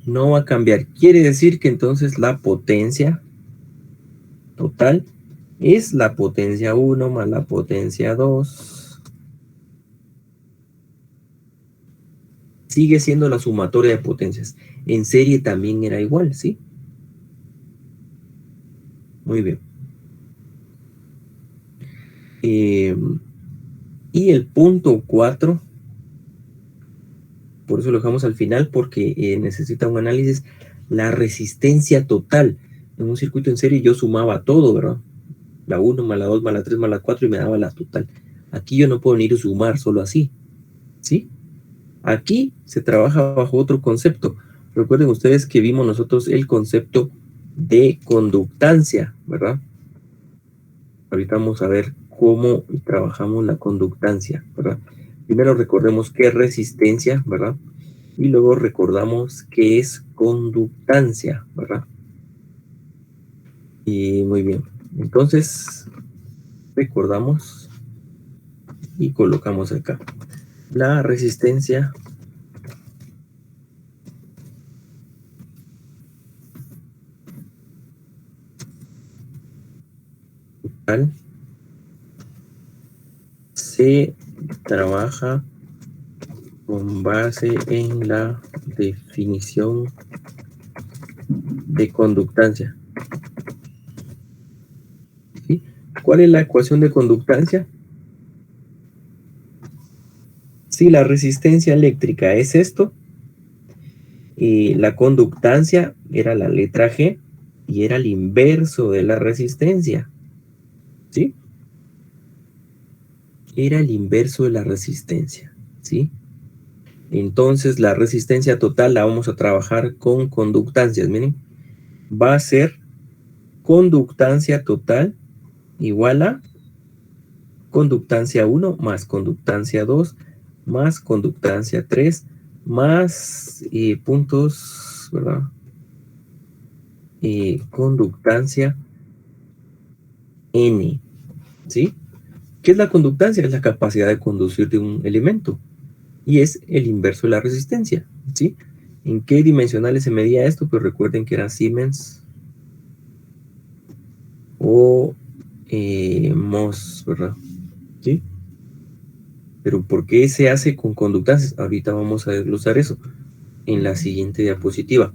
no va a cambiar. Quiere decir que entonces la potencia total es la potencia 1 más la potencia 2. Sigue siendo la sumatoria de potencias. En serie también era igual, ¿sí? Muy bien. Y el punto 4, por eso lo dejamos al final, porque necesita un análisis, la resistencia total. En un circuito en serie yo sumaba todo, ¿verdad? La 1 más la 2 más la 3 más la 4 y me daba la total. Aquí yo no puedo venir a sumar solo así, ¿sí? Aquí se trabaja bajo otro concepto. Recuerden ustedes que vimos nosotros el concepto de conductancia, ¿verdad? Ahorita vamos a ver cómo trabajamos la conductancia, ¿verdad? Primero recordemos qué es resistencia, ¿verdad? Y luego recordamos qué es conductancia, ¿verdad? Y muy bien. Entonces, recordamos y colocamos acá. La resistencia total se trabaja con base en la definición de conductancia. ¿Sí? ¿Cuál es la ecuación de conductancia? Si la resistencia eléctrica es esto, y la conductancia era la letra G y era el inverso de la resistencia. ¿Sí? Era el inverso de la resistencia. ¿Sí? Entonces la resistencia total la vamos a trabajar con conductancias. Miren, va a ser conductancia total igual a conductancia 1 más conductancia 2 más conductancia 3 más puntos, ¿verdad? Conductancia N, ¿sí? ¿Qué es la conductancia? Es la capacidad de conducir de un elemento y es el inverso de la resistencia, ¿sí? ¿En qué dimensionales se medía esto? Pues recuerden que era Siemens o Mohs, ¿verdad? ¿Sí? Pero ¿por qué se hace con conductancias? Ahorita vamos a desglosar eso en la siguiente diapositiva.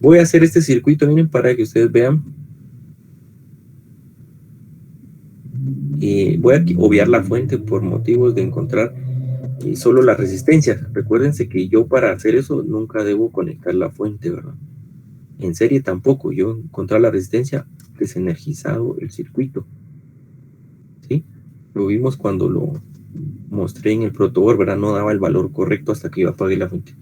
Voy a hacer este circuito, miren, para que ustedes vean. Voy a obviar la fuente por motivos de encontrar solo la resistencia. Recuérdense que yo para hacer eso nunca debo conectar la fuente, ¿verdad? En serie tampoco. Yo encontrar la resistencia, desenergizado el circuito. ¿Sí? Lo vimos cuando lo mostré en el protoboard, ¿verdad? No daba el valor correcto hasta que yo apagué la fuente.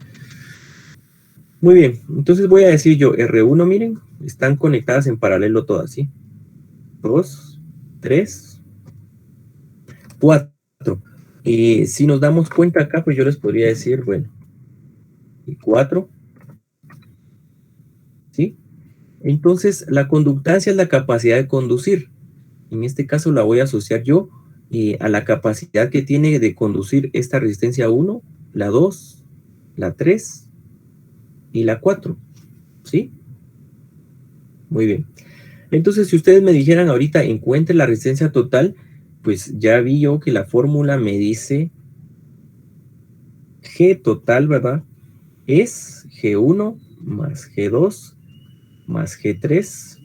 Muy bien, entonces voy a decir yo R1, miren, están conectadas en paralelo todas, ¿sí? 2, 3, 4. Si nos damos cuenta acá, pues yo les podría decir, bueno, y 4, ¿sí? Entonces, la conductancia es la capacidad de conducir. En este caso la voy a asociar yo a la capacidad que tiene de conducir esta resistencia 1, la 2, la 3 y la 4, ¿sí? Muy bien. Entonces, si ustedes me dijeran ahorita, encuentre la resistencia total, pues ya vi yo que la fórmula me dice G total, ¿verdad? Es G1 más G2 más G3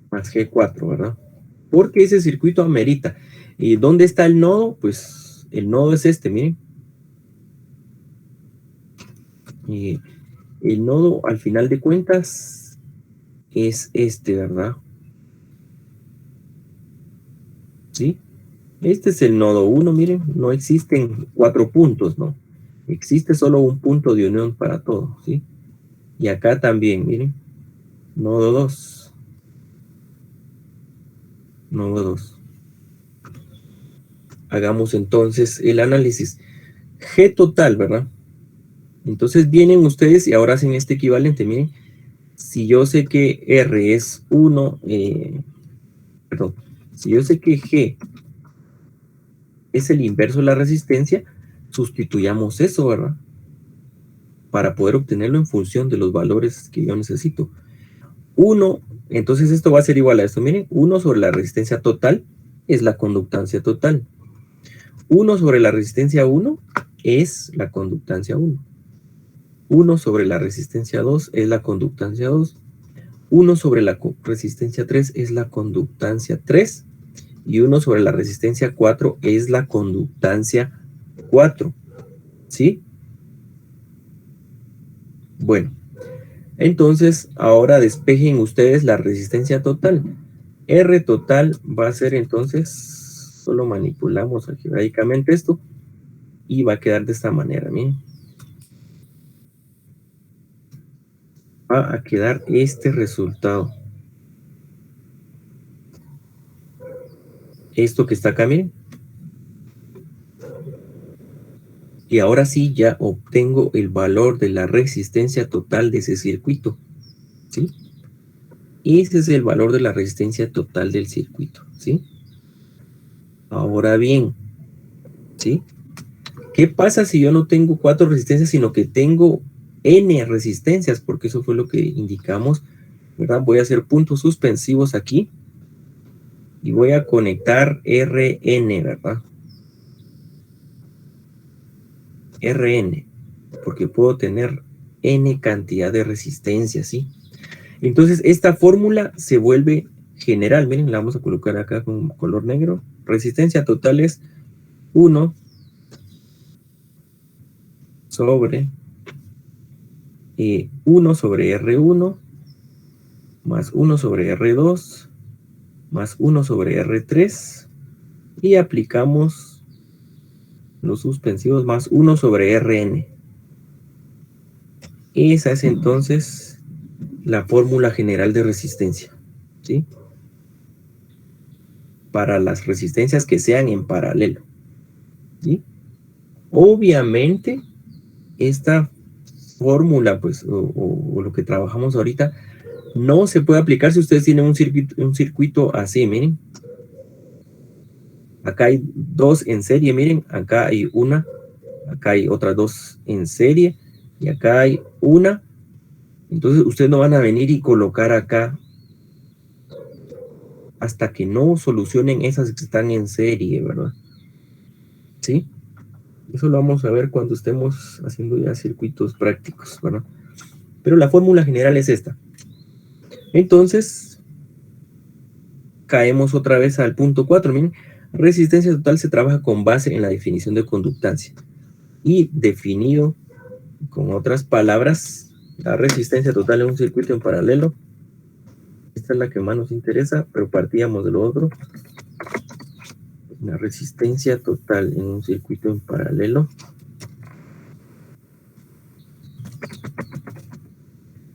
más G4, ¿verdad? Porque ese circuito amerita. ¿Y dónde está el nodo? Pues el nodo es este, miren. Y el nodo, al final de cuentas, es este, ¿verdad? ¿Sí? Este es el nodo 1, miren. No existen 4 puntos, ¿no? Existe solo un punto de unión para todo, ¿sí? Y acá también, miren. Nodo 2. Nodo 2. Hagamos entonces el análisis. G total, ¿verdad? Entonces vienen ustedes y ahora hacen este equivalente. Miren, si yo sé que R es 1, perdón, si yo sé que G es el inverso de la resistencia, sustituyamos eso, ¿verdad? Para poder obtenerlo en función de los valores que yo necesito. 1, entonces esto va a ser igual a esto. Miren, 1 sobre la resistencia total es la conductancia total. 1 sobre la resistencia 1 es la conductancia 1. 1 sobre la resistencia 2 es la conductancia 2, 1 sobre la resistencia 3 es la conductancia 3, y 1 sobre la resistencia 4 es la conductancia 4, ¿sí? Bueno, entonces ahora despejen ustedes la resistencia total. R total va a ser entonces, solo manipulamos algebraicamente esto, y va a quedar de esta manera, miren. Va a quedar este resultado. Esto que está acá, miren. Y ahora sí ya obtengo el valor de la resistencia total de ese circuito, ¿sí? Ese es el valor de la resistencia total del circuito, ¿sí? Ahora bien, ¿sí? ¿Qué pasa si yo no tengo 4 resistencias, sino que tengo N resistencias? Porque eso fue lo que indicamos, ¿verdad? Voy a hacer puntos suspensivos aquí y voy a conectar Rn, ¿verdad? Rn, porque puedo tener N cantidad de resistencias, ¿sí? Entonces, esta fórmula se vuelve general. Miren, la vamos a colocar acá con color negro. Resistencia total es 1 sobre 1 sobre R1 más 1 sobre R2 más 1 sobre R3 y aplicamos los suspensivos más 1 sobre Rn. Esa es entonces la fórmula general de resistencia, ¿sí? Para las resistencias que sean en paralelo, ¿sí? Obviamente, esta fórmula, pues, o lo que trabajamos ahorita, no se puede aplicar si ustedes tienen un circuito así, miren. Acá hay 2 en serie, miren, acá hay una, acá hay otras 2 en serie, y acá hay una. Entonces, ustedes no van a venir y colocar acá hasta que no solucionen esas que están en serie, ¿verdad? ¿Sí? Eso lo vamos a ver cuando estemos haciendo ya circuitos prácticos, ¿verdad? Pero la fórmula general es esta. Entonces, caemos otra vez al punto 4. Miren, resistencia total se trabaja con base en la definición de conductancia. Y definido con otras palabras, la resistencia total en un circuito en paralelo. Esta es la que más nos interesa, pero partíamos de lo otro. La resistencia total en un circuito en paralelo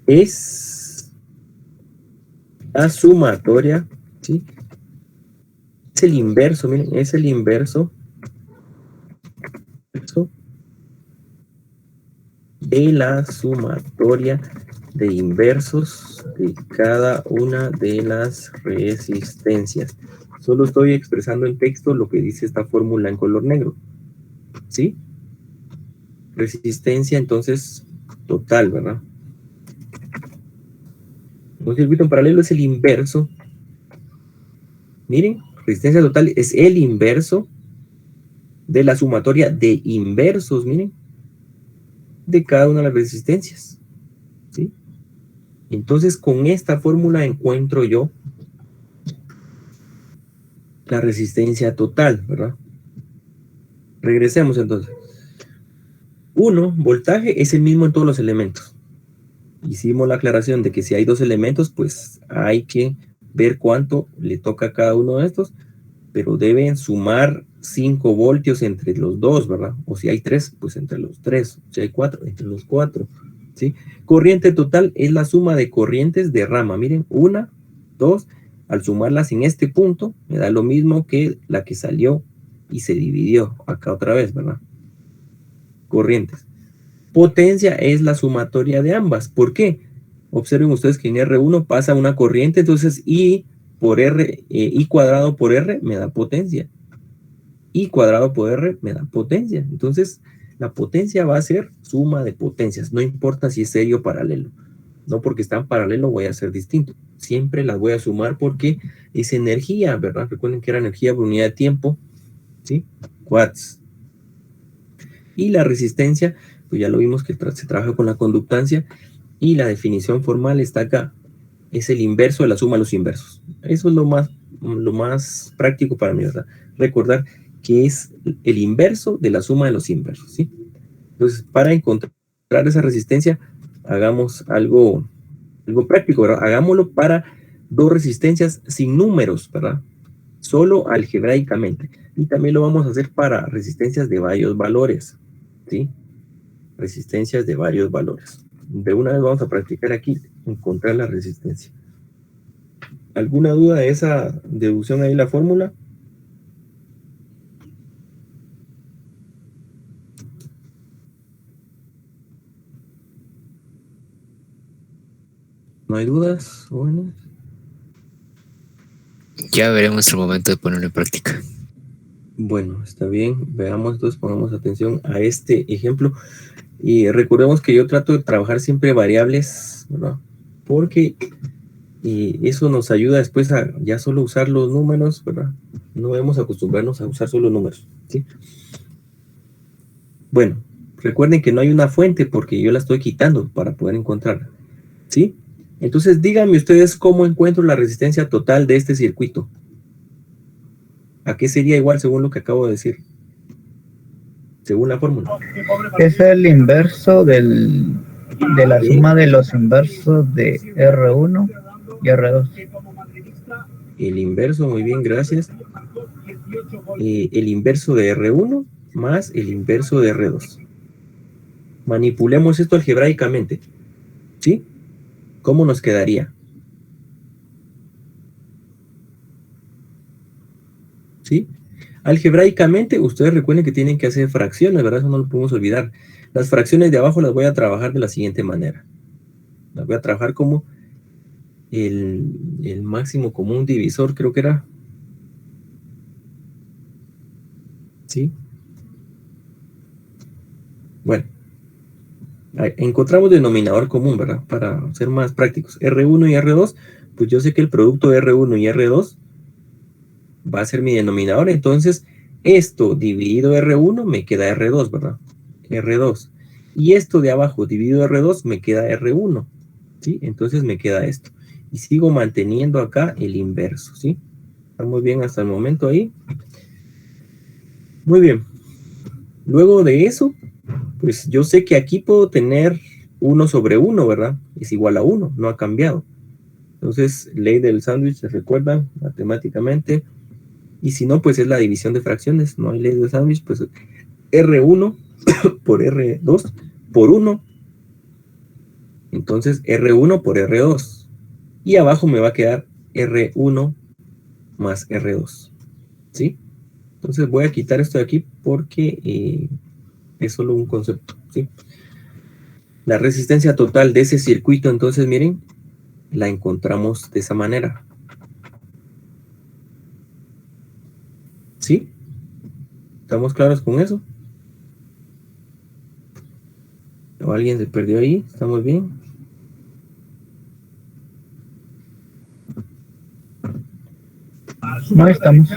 es la sumatoria, ¿sí? Es el inverso, miren, es el inverso de la sumatoria de inversos de cada una de las resistencias. Solo estoy expresando en texto lo que dice esta fórmula en color negro, ¿sí? Resistencia, entonces, total, ¿verdad? Un circuito en paralelo es el inverso. Miren, resistencia total es el inverso de la sumatoria de inversos, miren, de cada una de las resistencias, ¿sí? Entonces, con esta fórmula encuentro yo la resistencia total, ¿verdad? Regresemos entonces. 1, voltaje es el mismo en todos los elementos. Hicimos la aclaración de que si hay 2 elementos, pues hay que ver cuánto le toca a cada uno de estos, pero deben sumar 5 voltios entre los 2, ¿verdad? O si hay 3, pues entre los 3. Si hay 4, entre los 4, ¿sí? Corriente total es la suma de corrientes de rama. Miren, 1, 2, al sumarlas en este punto, me da lo mismo que la que salió y se dividió acá otra vez, ¿verdad? Corrientes. Potencia es la sumatoria de ambas. ¿Por qué? Observen ustedes que en R1 pasa una corriente, entonces I por R, I cuadrado por R me da potencia. I cuadrado por R me da potencia. Entonces, la potencia va a ser suma de potencias. No importa si es serie o paralelo. No porque están paralelo voy a hacer distinto. Siempre las voy a sumar porque es energía, ¿verdad? Recuerden que era energía por unidad de tiempo, ¿sí? Watts. Y la resistencia, pues ya lo vimos que se trabaja con la conductancia y la definición formal está acá. Es el inverso de la suma de los inversos. Eso es lo más práctico para mí, ¿verdad? Recordar que es el inverso de la suma de los inversos, ¿sí? Entonces, para encontrar esa resistencia, hagamos algo práctico, ¿verdad? Hagámoslo para dos resistencias sin números, ¿verdad? Solo algebraicamente. Y también lo vamos a hacer para resistencias de varios valores, ¿sí? Resistencias de varios valores. De una vez vamos a practicar aquí, encontrar la resistencia. ¿Alguna duda de esa deducción ahí, la fórmula? ¿No hay dudas? Bueno. Ya veremos el momento de ponerlo en práctica. Bueno, está bien. Veamos, entonces pongamos atención a este ejemplo. Y recordemos que yo trato de trabajar siempre variables, ¿verdad? Porque eso nos ayuda después a ya solo usar los números, ¿verdad? No debemos acostumbrarnos a usar solo números, ¿sí? Bueno, recuerden que no hay una fuente porque yo la estoy quitando para poder encontrarla, ¿sí? Entonces díganme ustedes cómo encuentro la resistencia total de este circuito. ¿A qué sería igual según lo que acabo de decir? Según la fórmula. Es el inverso de la suma de los inversos de R1 y R2. El inverso, muy bien, gracias. El inverso de R1 más el inverso de R2. Manipulemos esto algebraicamente, ¿sí? ¿Cómo nos quedaría? ¿Sí? Algebraicamente, ustedes recuerden que tienen que hacer fracciones, ¿verdad? Eso no lo podemos olvidar. Las fracciones de abajo las voy a trabajar de la siguiente manera. Las voy a trabajar como el máximo común divisor, creo que era. ¿Sí? Bueno. Encontramos denominador común, ¿verdad? Para ser más prácticos. R1 y R2, pues yo sé que el producto de R1 y R2 va a ser mi denominador. Entonces, esto dividido R1 me queda R2, ¿verdad? R2. Y esto de abajo dividido R2 me queda R1, ¿sí? Entonces me queda esto. Y sigo manteniendo acá el inverso, ¿sí? ¿Estamos bien hasta el momento ahí? Muy bien. Luego de eso, pues yo sé que aquí puedo tener 1 sobre 1, ¿verdad? Es igual a 1, no ha cambiado. Entonces, ley del sándwich, ¿se recuerdan? Matemáticamente. Y si no, pues es la división de fracciones. No hay ley del sándwich, pues R1 por R2 por 1. Entonces, R1 por R2. Y abajo me va a quedar R1 más R2. ¿Sí? Entonces voy a quitar esto de aquí porque es solo un concepto, ¿sí? La resistencia total de ese circuito, entonces, miren, la encontramos de esa manera. ¿Sí? ¿Estamos claros con eso? ¿O alguien se perdió ahí? ¿Estamos bien? No estamos.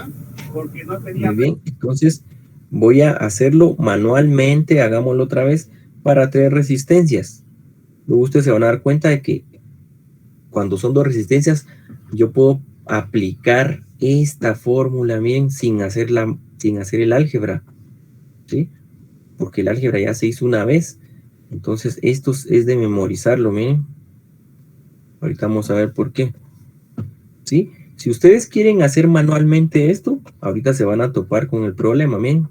Muy bien, entonces voy a hacerlo manualmente, hagámoslo otra vez, para 3 resistencias. Luego ustedes se van a dar cuenta de que cuando son 2 resistencias, yo puedo aplicar esta fórmula, miren, sin hacer el álgebra, ¿sí? Porque el álgebra ya se hizo una vez. Entonces, esto es de memorizarlo, miren. Ahorita vamos a ver por qué. ¿Sí? Si ustedes quieren hacer manualmente esto, ahorita se van a topar con el problema, miren.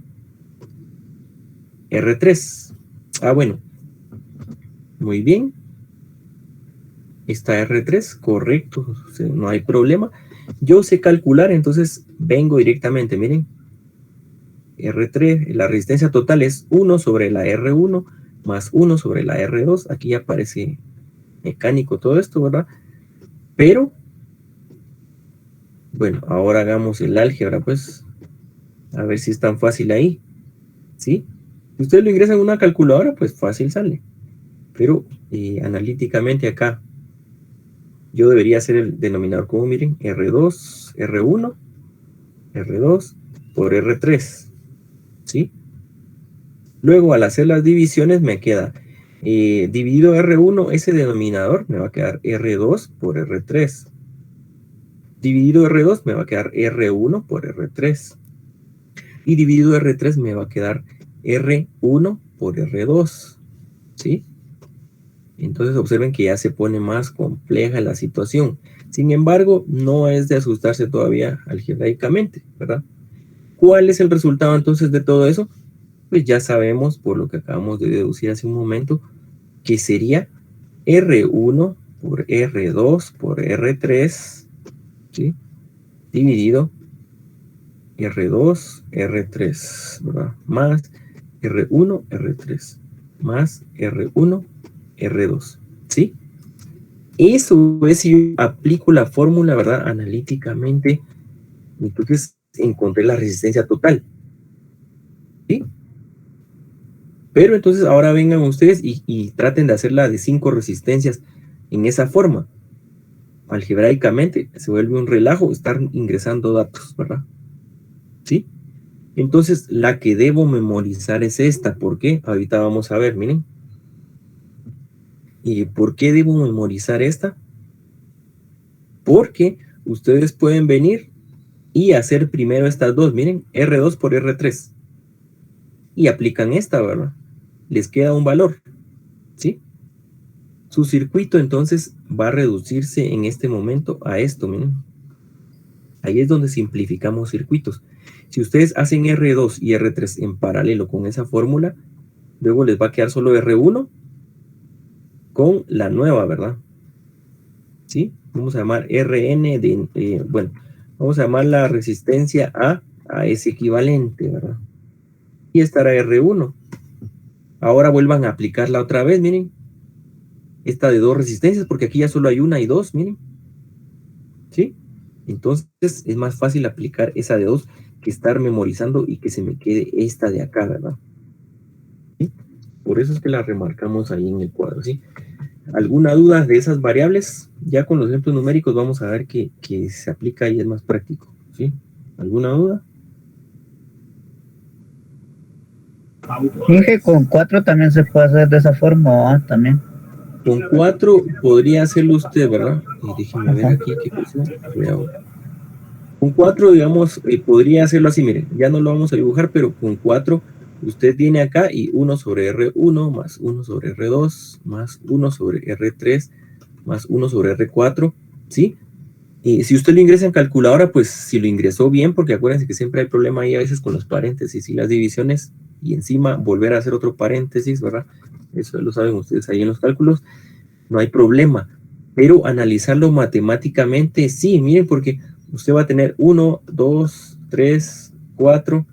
R3. Ah, bueno. Muy bien. Está R3, correcto. O sea, no hay problema. Yo sé calcular, entonces vengo directamente, miren. R3, la resistencia total es 1 sobre la R1 más 1 sobre la R2. Aquí ya parece mecánico todo esto, ¿verdad? Pero, bueno, ahora hagamos el álgebra, pues. A ver si es tan fácil ahí. ¿Sí? Si ustedes lo ingresan en una calculadora, pues fácil sale. Pero analíticamente acá, yo debería hacer el denominador común, miren, R2, R1 por R3. ¿Sí? Luego, al hacer las divisiones, me queda dividido R1, ese denominador me va a quedar R2 por R3. Dividido R2 me va a quedar R1 por R3. Y dividido R3 me va a quedar R1 por R2. ¿Sí? Entonces observen que ya se pone más compleja la situación. Sin embargo, no es de asustarse todavía algebraicamente, ¿verdad? ¿Cuál es el resultado entonces de todo eso? Pues ya sabemos, por lo que acabamos de deducir hace un momento, que sería R1 por R2 por R3, ¿sí? Dividido R2, R3, ¿verdad? Más R1, R3, más R1, R2, ¿sí? Eso es si yo aplico la fórmula, ¿verdad? Analíticamente, entonces encontré la resistencia total, ¿sí? Pero entonces ahora vengan ustedes y traten de hacerla de 5 resistencias en esa forma. Algebraicamente se vuelve un relajo estar ingresando datos, ¿verdad? ¿Sí? Entonces la que debo memorizar es esta. ¿Por qué? Ahorita vamos a ver, miren. ¿Y por qué debo memorizar esta? Porque ustedes pueden venir y hacer primero estas dos, miren, R2 por R3. Y aplican esta, ¿verdad? Les queda un valor, ¿sí? Su circuito entonces va a reducirse en este momento a esto, miren. Ahí es donde simplificamos circuitos. Si ustedes hacen R2 y R3 en paralelo con esa fórmula, luego les va a quedar solo R1 con la nueva, ¿verdad? ¿Sí? Vamos a llamar RN de, bueno, vamos a llamar la resistencia a ese equivalente, ¿verdad? Y estará R1. Ahora vuelvan a aplicarla otra vez, miren. Esta de 2 resistencias, porque aquí ya solo hay una y 2, miren. ¿Sí? Entonces es más fácil aplicar esa de 2 que estar memorizando y que se me quede esta de acá, ¿verdad? ¿Sí? Por eso es que la remarcamos ahí en el cuadro, ¿sí? ¿Alguna duda de esas variables? Ya con los ejemplos numéricos vamos a ver que se aplica y es más práctico, ¿sí? ¿Alguna duda? Dije, con 4 también se puede hacer de esa forma, ¿ah? También. Con 4 podría hacerlo usted, ¿verdad? Déjeme ver aquí qué puso. Con 4, digamos, podría hacerlo así, miren, ya no lo vamos a dibujar, pero con 4 usted viene acá y 1 sobre R1 más 1 sobre R2 más 1 sobre R3 más 1 sobre R4, ¿sí? Y si usted lo ingresa en calculadora, pues si lo ingresó bien, porque acuérdense que siempre hay problema ahí a veces con los paréntesis y las divisiones, y encima volver a hacer otro paréntesis, ¿verdad? Eso lo saben ustedes ahí en los cálculos, no hay problema. Pero analizarlo matemáticamente, sí, miren, porque usted va a tener 1, 2, 3, 4,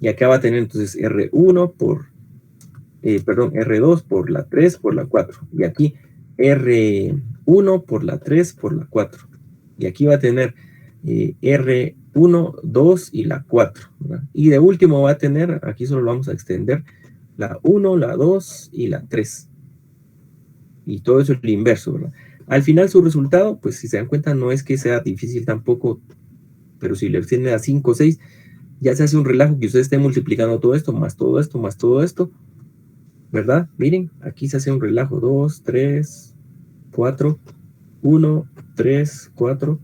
y acá va a tener entonces R1 por, R2 por la 3 por la 4, y aquí R1 por la 3 por la 4, y aquí va a tener R1, 2 y la 4, ¿verdad? Y de último va a tener, aquí solo lo vamos a extender, la 1, la 2 y la 3. Y todo eso es el inverso, ¿verdad? Al final su resultado, pues si se dan cuenta, no es que sea difícil tampoco, pero si le extiende a 5 o 6, ya se hace un relajo que usted esté multiplicando todo esto, más todo esto, más todo esto, ¿verdad? Miren, aquí se hace un relajo, 2, 3, 4, 1, 3, 4,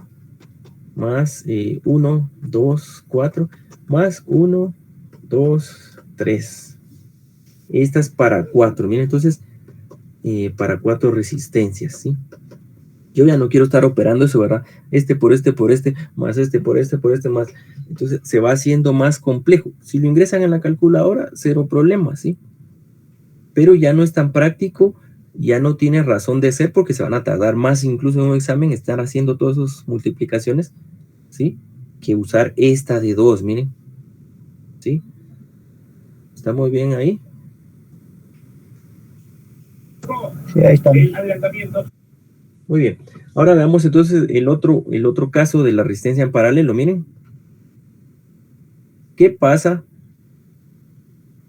más 1, 2, 4, más 1, 2, 3. Esta es para 4, miren, entonces, para 4 resistencias, ¿sí? Yo ya no quiero estar operando eso, ¿verdad? Este por este, más este por este, más. Entonces se va haciendo más complejo. Si lo ingresan en la calculadora, cero problema, ¿sí? Pero ya no es tan práctico, ya no tiene razón de ser porque se van a tardar más incluso en un examen estar haciendo todas esas multiplicaciones, ¿sí? Que usar esta de 2, miren. ¿Sí? ¿Está muy bien ahí? Sí, ahí está. Muy bien. Ahora veamos entonces el otro caso de la resistencia en paralelo. Miren. ¿Qué pasa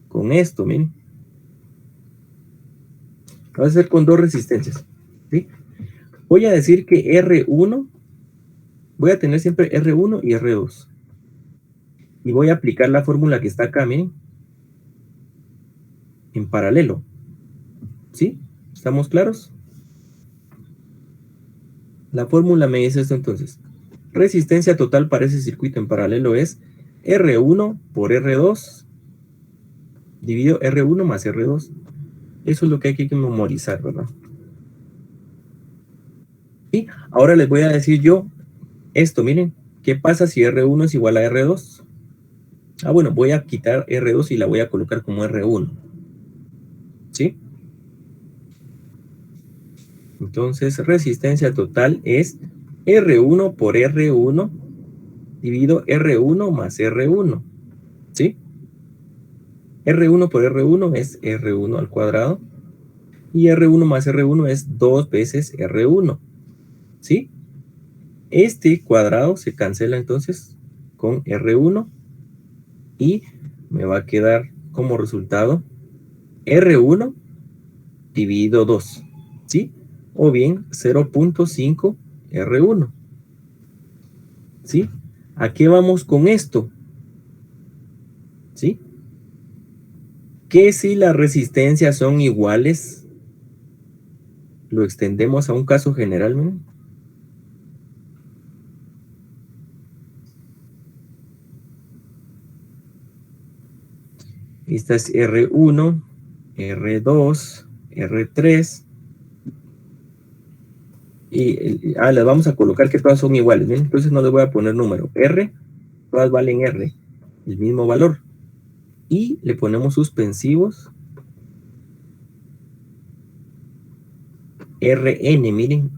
con esto? Miren. Va a ser con 2 resistencias. ¿Sí? Voy a decir que R1, voy a tener siempre R1 y R2. Y voy a aplicar la fórmula que está acá, miren. en paralelo. ¿Sí? ¿Estamos claros? La fórmula me dice esto entonces. Resistencia total para ese circuito en paralelo es R1 por R2 dividido R1 más R2. Eso es lo que hay que memorizar, ¿verdad? Y ahora les voy a decir yo esto, miren. ¿Qué pasa si R1 es igual a R2? Ah, bueno, voy a quitar R2 y la voy a colocar como R1. ¿Sí? Entonces, resistencia total es R1 por R1 dividido R1 más R1. ¿Sí? R1 por R1 es R1 al cuadrado. Y R1 más R1 es 2 veces R1. ¿Sí? Este cuadrado se cancela entonces con R1. Y me va a quedar como resultado R1 dividido 2. ¿Sí? O bien 0.5 R1. ¿Sí? ¿A qué vamos con esto? ¿Sí? Que si las resistencias son iguales, lo extendemos a un caso general, ¿no? Esta es R1, R2, R3. Y las vamos a colocar que todas son iguales, ¿ven? Entonces no les voy a poner número. R, todas valen R, el mismo valor. Y le ponemos suspensivos. Rn, miren.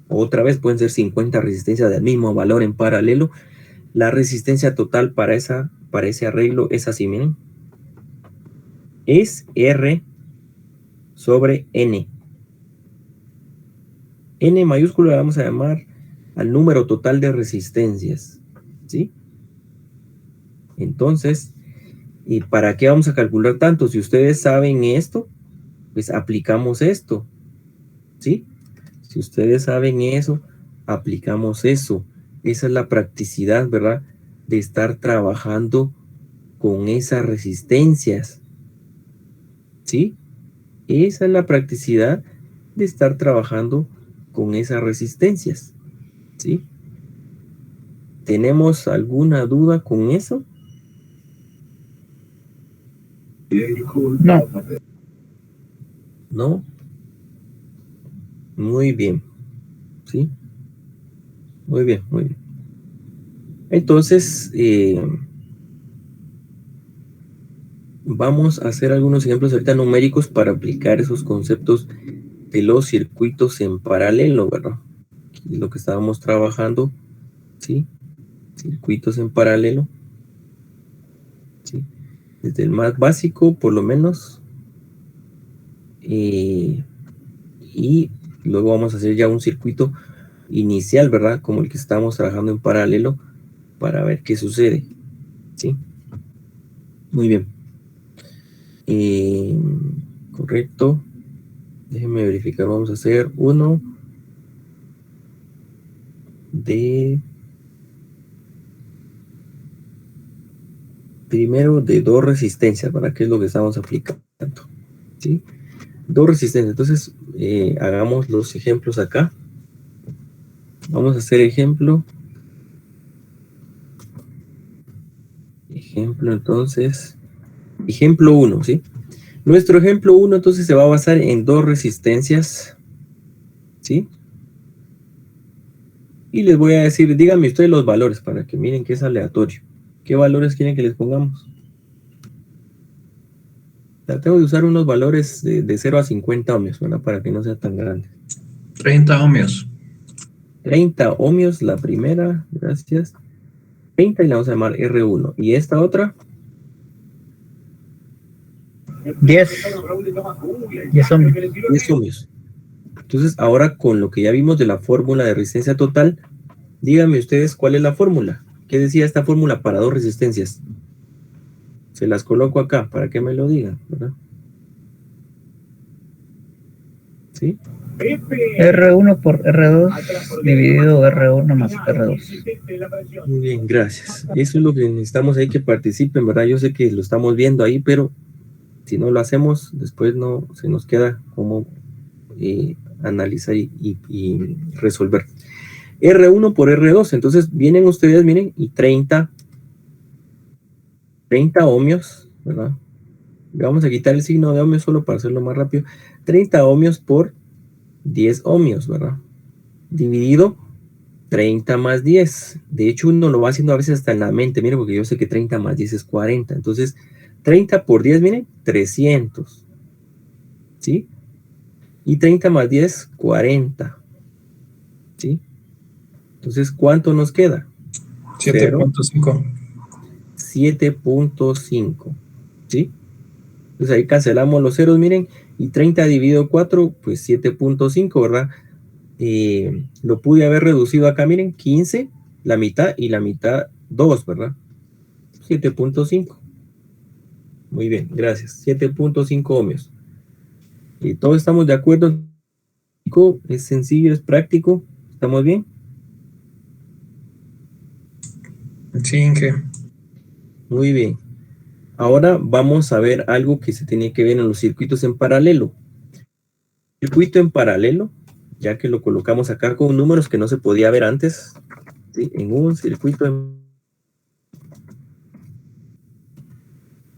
Otra vez pueden ser 50 resistencias del mismo valor en paralelo. La resistencia total para ese arreglo es así, miren. Es R sobre N. N mayúsculo le vamos a llamar al número total de resistencias. ¿Sí? Entonces, ¿y para qué vamos a calcular tanto? Si ustedes saben esto, pues aplicamos esto. ¿Sí? Si ustedes saben eso, aplicamos eso. Esa es la practicidad, ¿verdad? De estar trabajando con esas resistencias. ¿Sí? Esa es la practicidad de estar trabajando con esas resistencias. ¿Sí? ¿Tenemos alguna duda con eso? No. ¿No? Muy bien. ¿Sí? Muy bien, muy bien. Entonces, vamos a hacer algunos ejemplos ahorita numéricos para aplicar esos conceptos de los circuitos en paralelo, ¿verdad? Aquí es lo que estábamos trabajando, ¿sí? Circuitos en paralelo, ¿sí? Desde el más básico, por lo menos, y luego vamos a hacer ya un circuito inicial, ¿verdad? Como el que estamos trabajando en paralelo, para ver qué sucede, ¿sí? Muy bien. Correcto. Déjenme verificar, vamos a hacer uno primero de dos resistencias, ¿para qué es lo que estamos aplicando? ¿Sí? Dos resistencias. Entonces, hagamos los ejemplos acá. Vamos a hacer ejemplo. Entonces, ejemplo 1, ¿sí? Nuestro ejemplo 1 entonces se va a basar en dos resistencias, ¿sí? Y les voy a decir, díganme ustedes los valores para que miren que es aleatorio. ¿Qué valores quieren que les pongamos? Tengo que usar unos valores de 0 a 50 ohmios, ¿verdad? Para que no sea tan grande. 30 ohmios. 30 ohmios la primera, gracias. 30 y la vamos a llamar R1. ¿Y esta otra? 10 ohmios. 10 ohmios. Entonces, ahora con lo que ya vimos de la fórmula de resistencia total, díganme ustedes cuál es la fórmula. ¿Qué decía esta fórmula para dos resistencias? Se las coloco acá para que me lo digan, ¿verdad? ¿Sí? R1 por R2 dividido R1 más R2. Muy bien, gracias. Eso es lo que necesitamos ahí que participen, ¿verdad? Yo sé que lo estamos viendo ahí, pero Si no lo hacemos, después no se nos queda como analizar y resolver. R1 por R2, entonces vienen ustedes, miren, y 30 ohmios, ¿verdad? Vamos a quitar el signo de ohmios solo para hacerlo más rápido. 30 ohmios por 10 ohmios, ¿verdad? Dividido 30 más 10. De hecho, uno lo va haciendo a veces hasta en la mente, miren, porque yo sé que 30 más 10 es 40. Entonces, 30 por 10, miren, 300. ¿Sí? Y 30 más 10, 40. ¿Sí? Entonces, ¿cuánto nos queda? 7.5. 7.5. ¿Sí? Entonces ahí cancelamos los ceros, miren, y 30 dividido 4, pues 7.5, ¿verdad? Lo pude haber reducido acá, miren, 15, la mitad, y la mitad 2, ¿verdad? 7.5. Muy bien, gracias. 7.5 ohmios. Y todos estamos de acuerdo. Es sencillo, es práctico. ¿Estamos bien? Sí, Inge. Muy bien. Ahora vamos a ver algo que se tiene que ver en los circuitos en paralelo. Circuito en paralelo, ya que lo colocamos acá con números que no se podía ver antes, ¿sí? En un circuito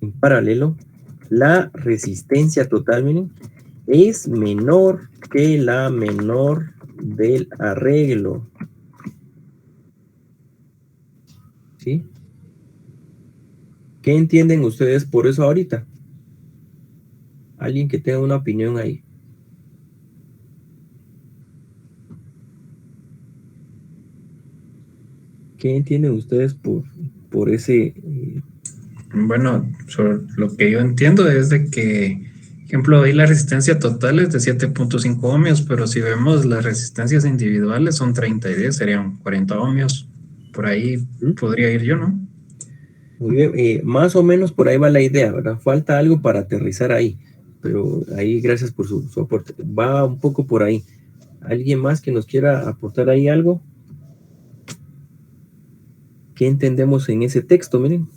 en paralelo, la resistencia total, miren, es menor que la menor del arreglo. ¿Sí? ¿Qué entienden ustedes por eso ahorita? Alguien que tenga una opinión ahí. ¿Qué entienden ustedes por ese? Bueno, sobre lo que yo entiendo es de que, ejemplo, ahí la resistencia total es de 7.5 ohmios, pero si vemos las resistencias individuales son 30 y 10, serían 40 ohmios. Por ahí podría ir yo, ¿no? Muy bien, más o menos por ahí va la idea, ¿verdad? Falta algo para aterrizar ahí, pero ahí gracias por su aporte. Va un poco por ahí. ¿Alguien más que nos quiera aportar ahí algo? ¿Qué entendemos en ese texto? Miren,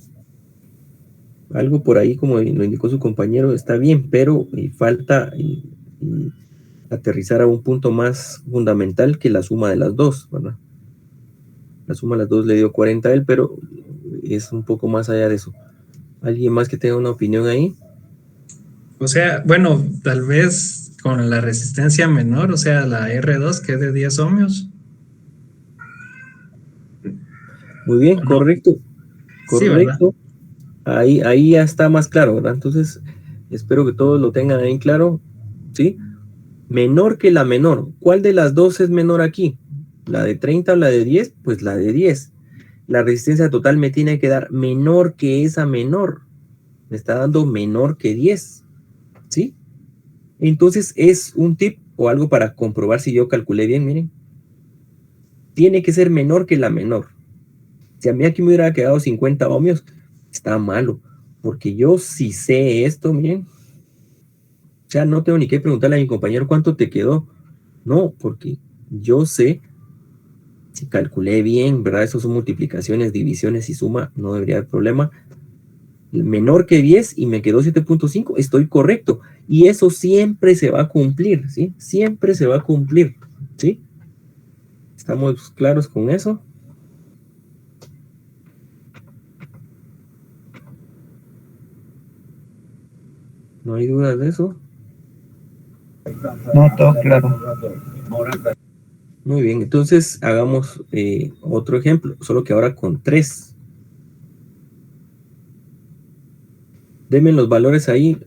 algo por ahí, como lo indicó su compañero, está bien, pero falta aterrizar a un punto más fundamental que la suma de las dos, ¿verdad? La suma de las dos le dio 40 a él, pero es un poco más allá de eso. ¿Alguien más que tenga una opinión ahí? O sea, bueno, tal vez con la resistencia menor, o sea, la R2 que es de 10 ohmios. Muy bien, ¿O no? correcto. Sí, ¿verdad? Correcto. Ahí ya está más claro, ¿verdad? Entonces, espero que todos lo tengan ahí claro, ¿sí? Menor que la menor. ¿Cuál de las dos es menor aquí? ¿La de 30 o la de 10? Pues la de 10. La resistencia total me tiene que dar menor que esa menor. Me está dando menor que 10, ¿sí? Entonces, es un tip o algo para comprobar si yo calculé bien, miren. Tiene que ser menor que la menor. Si a mí aquí me hubiera quedado 50 ohmios, está malo. Porque yo sí sé esto, miren. O sea, no tengo ni que preguntarle a mi compañero cuánto te quedó. No, porque yo sé, si calculé bien, ¿verdad? Eso son multiplicaciones, divisiones y suma, no debería haber problema. Menor que 10 y me quedó 7.5, estoy correcto. Y eso siempre se va a cumplir, ¿sí? Siempre se va a cumplir, ¿sí? ¿Estamos claros con eso? ¿No hay dudas de eso? No, todo claro. Muy bien, entonces hagamos otro ejemplo, solo que ahora con 3. Denme los valores ahí,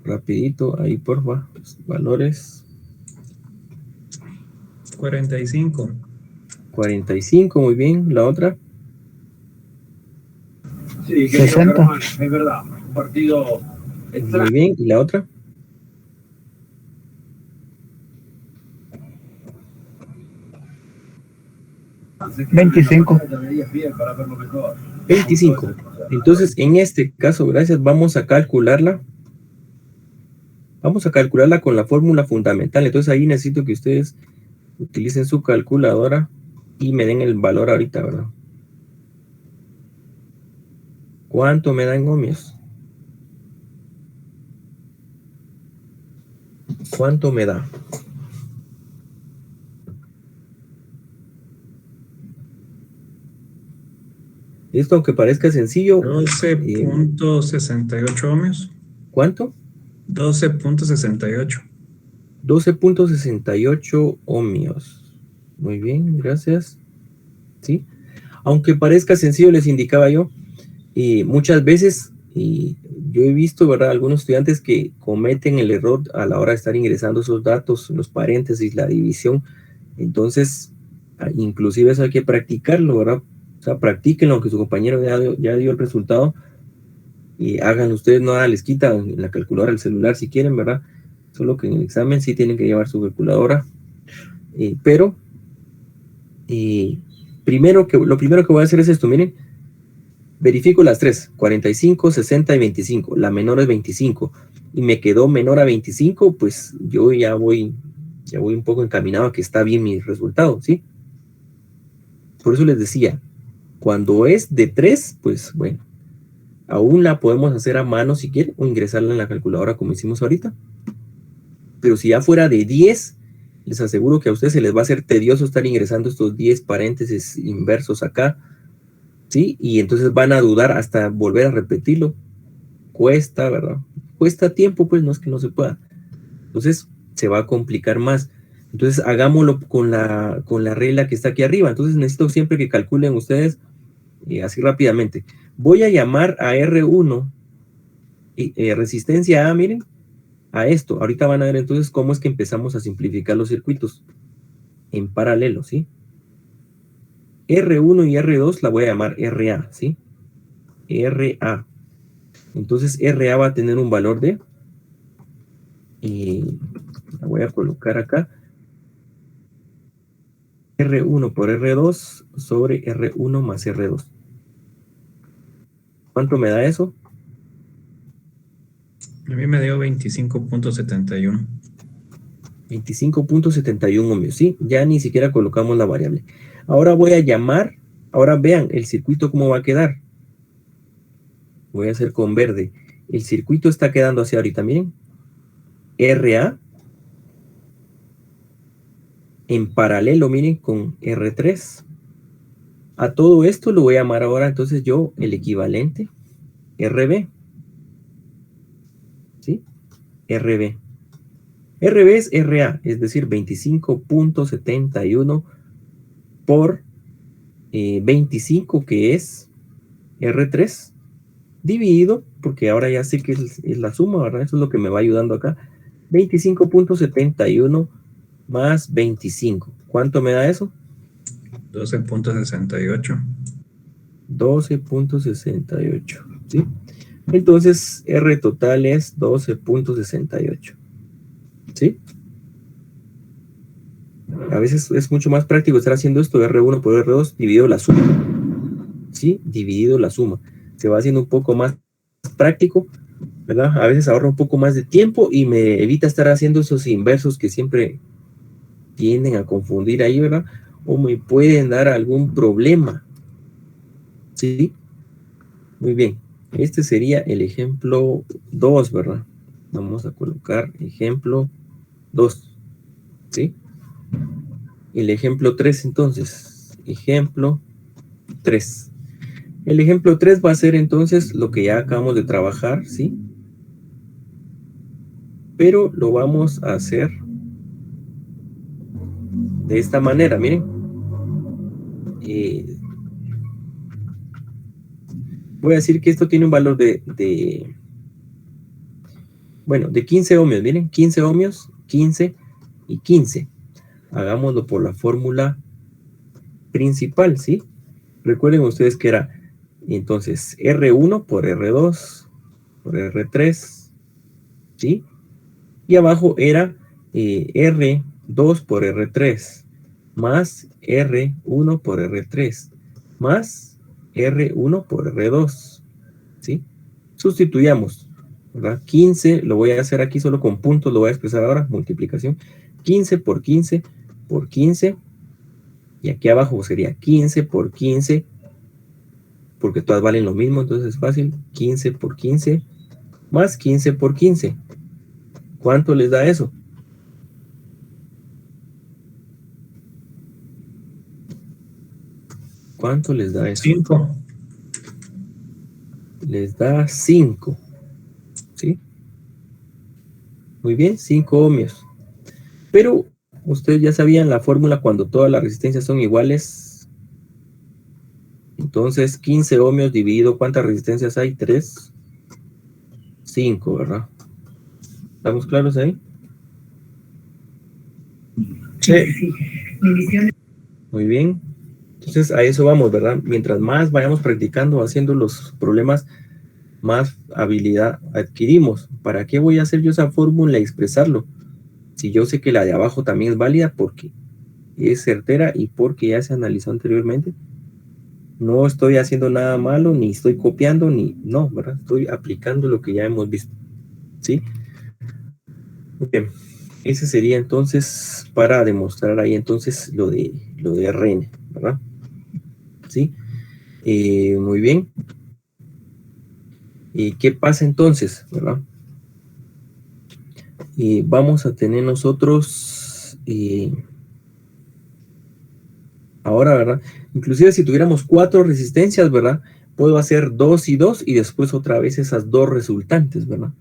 rapidito, ahí porfa, los valores. 45. 45, muy bien, la otra. Sí, 60. Es verdad, un partido Muy bien, ¿y la otra? 25. 25. Entonces, en este caso, gracias, vamos a calcularla. Vamos a calcularla con la fórmula fundamental. Entonces, ahí necesito que ustedes utilicen su calculadora y me den el valor ahorita, ¿verdad? ¿Cuánto me dan ohmios? ¿Cuánto me da? Esto, aunque parezca sencillo, 12.68 ohmios. ¿cuánto? 12.68. 12.68 ohmios. Muy bien, gracias. ¿Sí? Aunque parezca sencillo, les indicaba yo, y muchas veces, y yo he visto, ¿verdad?, algunos estudiantes que cometen el error a la hora de estar ingresando esos datos, los paréntesis, la división. Entonces, inclusive eso hay que practicarlo, ¿verdad? O sea, practíquenlo, aunque su compañero ya dio el resultado, y hagan ustedes, nada les quita en la calculadora, el celular si quieren, ¿verdad? Solo que en el examen sí tienen que llevar su calculadora. Pero lo primero que voy a hacer es esto, miren. Verifico las tres, 45, 60 y 25. La menor es 25. Y me quedó menor a 25, pues yo ya voy un poco encaminado a que está bien mi resultado, ¿sí? Por eso les decía, cuando es de 3, pues bueno, aún la podemos hacer a mano si quieren, o ingresarla en la calculadora como hicimos ahorita. Pero si ya fuera de 10, les aseguro que a ustedes se les va a hacer tedioso estar ingresando estos 10 paréntesis inversos acá, ¿sí? Y entonces van a dudar hasta volver a repetirlo. Cuesta, ¿verdad? Cuesta tiempo, pues no es que no se pueda. Entonces se va a complicar más. Entonces hagámoslo con la regla que está aquí arriba. Entonces necesito siempre que calculen ustedes así rápidamente. Voy a llamar a R1 resistencia A, miren, a esto. Ahorita van a ver entonces cómo es que empezamos a simplificar los circuitos en paralelo, ¿sí? R1 y R2 la voy a llamar RA, ¿sí? RA. Entonces RA va a tener un valor de, la voy a colocar acá, R1 por R2 sobre R1 más R2. ¿Cuánto me da eso? A mí me dio 25.71. 25.71 ohmios, ¿sí? Ya ni siquiera colocamos la variable. Ahora voy a llamar, ahora vean el circuito cómo va a quedar. Voy a hacer con verde. El circuito está quedando así ahorita, miren. RA en paralelo, miren, con R3. A todo esto lo voy a llamar ahora entonces yo el equivalente RB. ¿Sí? RB. RB es RA, es decir, 25.71 por 25, que es R3, dividido, porque ahora ya sé que es la suma, ¿verdad? Eso es lo que me va ayudando acá. 25.71 más 25. ¿Cuánto me da eso? 12.68. 12.68, ¿sí? Entonces, R total es 12.68, ¿sí? A veces es mucho más práctico estar haciendo esto, R1 por R2, dividido la suma, ¿sí? Dividido la suma. Se va haciendo un poco más práctico, ¿verdad? A veces ahorra un poco más de tiempo y me evita estar haciendo esos inversos que siempre tienden a confundir ahí, ¿verdad? O me pueden dar algún problema, ¿sí? Muy bien. Este sería el ejemplo 2, ¿verdad? Vamos a colocar ejemplo 2, ¿sí? El ejemplo 3, entonces. Ejemplo 3. El ejemplo 3 va a ser entonces lo que ya acabamos de trabajar, ¿sí? Pero lo vamos a hacer de esta manera, miren. Voy a decir que esto tiene un valor de 15 ohmios, miren, 15 ohmios, 15 y 15. Hagámoslo por la fórmula principal, ¿sí? Recuerden ustedes que era, entonces, R1 por R2 por R3, ¿sí? Y abajo era R2 por R3 más R1 por R3 más R1 por R2, ¿sí? Sustituyamos, ¿verdad? 15, lo voy a hacer aquí solo con puntos, lo voy a expresar ahora, multiplicación. 15 por 15 por 15, y aquí abajo sería 15 por 15, porque todas valen lo mismo, entonces es fácil. 15 por 15 más 15 por 15. ¿Cuánto les da eso? ¿Cuánto les da eso? 5. Les da 5. ¿Sí? Muy bien, 5 ohmios. Pero ustedes ya sabían la fórmula cuando todas las resistencias son iguales. Entonces, 15 ohmios dividido, ¿cuántas resistencias hay? 3, 5, ¿verdad? ¿Estamos claros ahí? Sí. Muy bien. Entonces, a eso vamos, ¿verdad? Mientras más vayamos practicando, haciendo los problemas, más habilidad adquirimos. ¿Para qué voy a hacer yo esa fórmula y expresarlo? Si yo sé que la de abajo también es válida porque es certera y porque ya se analizó anteriormente. No estoy haciendo nada malo, ni estoy copiando, ni no, ¿verdad? Estoy aplicando lo que ya hemos visto. ¿Sí? Bien. Ese sería entonces para demostrar ahí entonces lo de Rn, ¿verdad? ¿Sí? Muy bien. ¿Qué pasa entonces, verdad? Vamos a tener nosotros ahora, ¿verdad? Inclusive si tuviéramos 4 resistencias, ¿verdad? Puedo hacer 2 y 2 y después otra vez esas 2 resultantes, ¿verdad?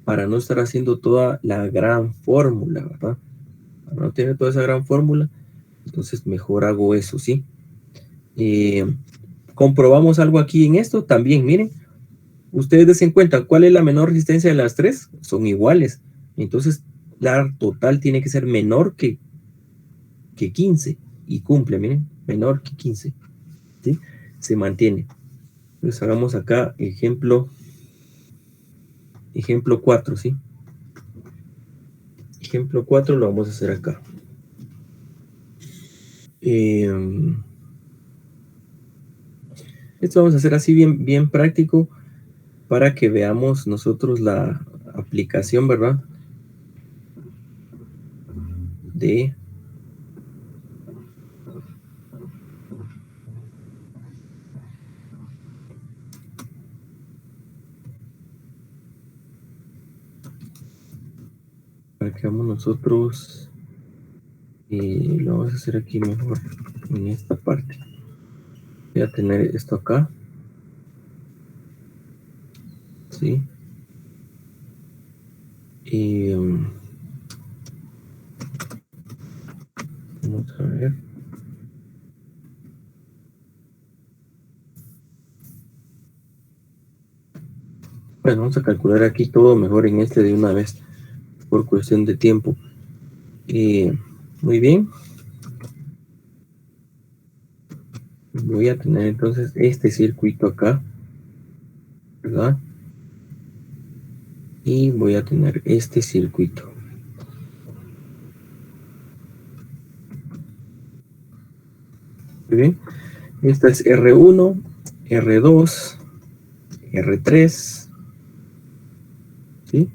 Para no estar haciendo toda la gran fórmula, ¿verdad? Para no tener toda esa gran fórmula, entonces mejor hago eso, ¿sí? Comprobamos algo aquí en esto también, miren. Ustedes den cuenta, ¿cuál es la menor resistencia de las 3? Son iguales. Entonces, la total tiene que ser menor que 15. Y cumple, miren, menor que 15. ¿Sí? Se mantiene. Entonces, hagamos acá ejemplo 4, ¿sí? Ejemplo 4 lo vamos a hacer acá. Esto vamos a hacer así bien práctico para que veamos nosotros la aplicación, ¿verdad? Para que veamos nosotros, lo vamos a hacer aquí mejor en esta parte. Voy a tener esto acá, ¿sí? Vamos a ver. Bueno, vamos a calcular aquí todo mejor en este de una vez, por cuestión de tiempo. Muy bien. Voy a tener entonces este circuito acá, ¿verdad? Y voy a tener este circuito. Muy bien. Esta es R1, R2, R3, ¿sí?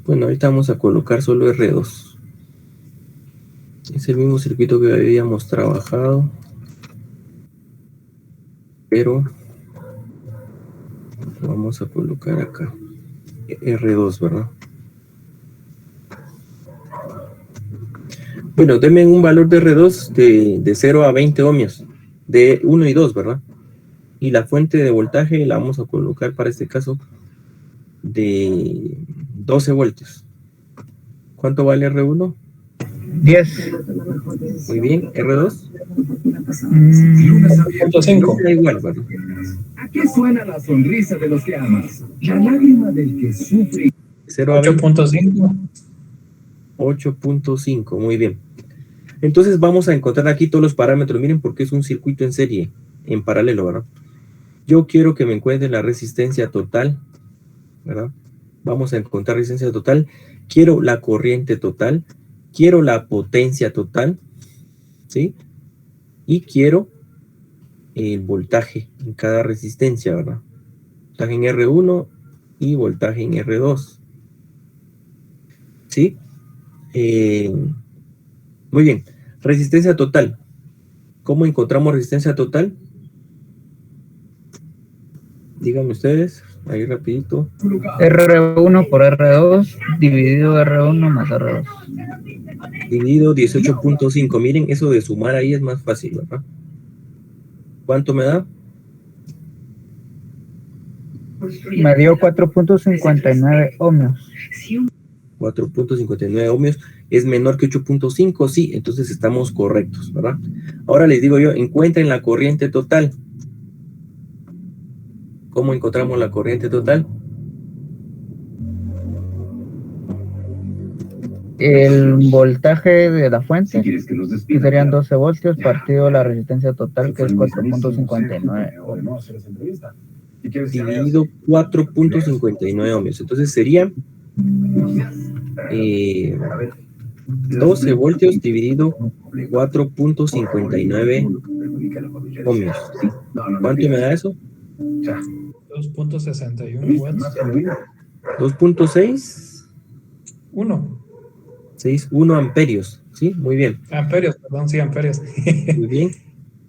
Bueno, ahorita vamos a colocar solo R2. Es el mismo circuito que habíamos trabajado, pero vamos a colocar acá R2, ¿verdad? Bueno, denme un valor de R2 de 0 a 20 ohmios, de 1 y 2, ¿verdad? Y la fuente de voltaje la vamos a colocar para este caso de 12 voltios. ¿Cuánto vale R1? 10. Muy bien, R2. 5. Da igual, ¿verdad? ¿A qué suena la sonrisa de los que amas? La lágrima del que sufre. 0 a 20. 8.5. 8.5, muy bien. Entonces vamos a encontrar aquí todos los parámetros. Miren, porque es un circuito en serie, en paralelo, ¿verdad? Yo quiero que me encuentren la resistencia total, ¿verdad? Vamos a encontrar resistencia total. Quiero la corriente total. Quiero la potencia total, ¿sí? Y quiero el voltaje en cada resistencia, ¿verdad? Voltaje en R1 y voltaje en R2. ¿Sí? Muy bien. Resistencia total. ¿Cómo encontramos resistencia total? Díganme ustedes. ahí rapidito. R1 por R2 dividido R1 más R2. Dividido 18.5. Miren, eso de sumar ahí es más fácil, ¿verdad? ¿Cuánto me da? Me dio 4.59 ohmios. 4.59 ohmios es menor que 8.5, sí, entonces estamos correctos, ¿verdad? Ahora les digo yo, encuentren la corriente total. ¿Cómo encontramos la corriente total? El voltaje de la fuente, que serían 12 voltios, partido la resistencia total, que es 4.59 ohmios. Dividido 4.59 ohmios. Entonces sería 12 voltios dividido 4.59 ohmios. ¿Cuánto me da eso? 2.61 watts. 2.6. 1 amperios. Sí, muy bien. amperios, perdón, sí, amperios. Muy bien.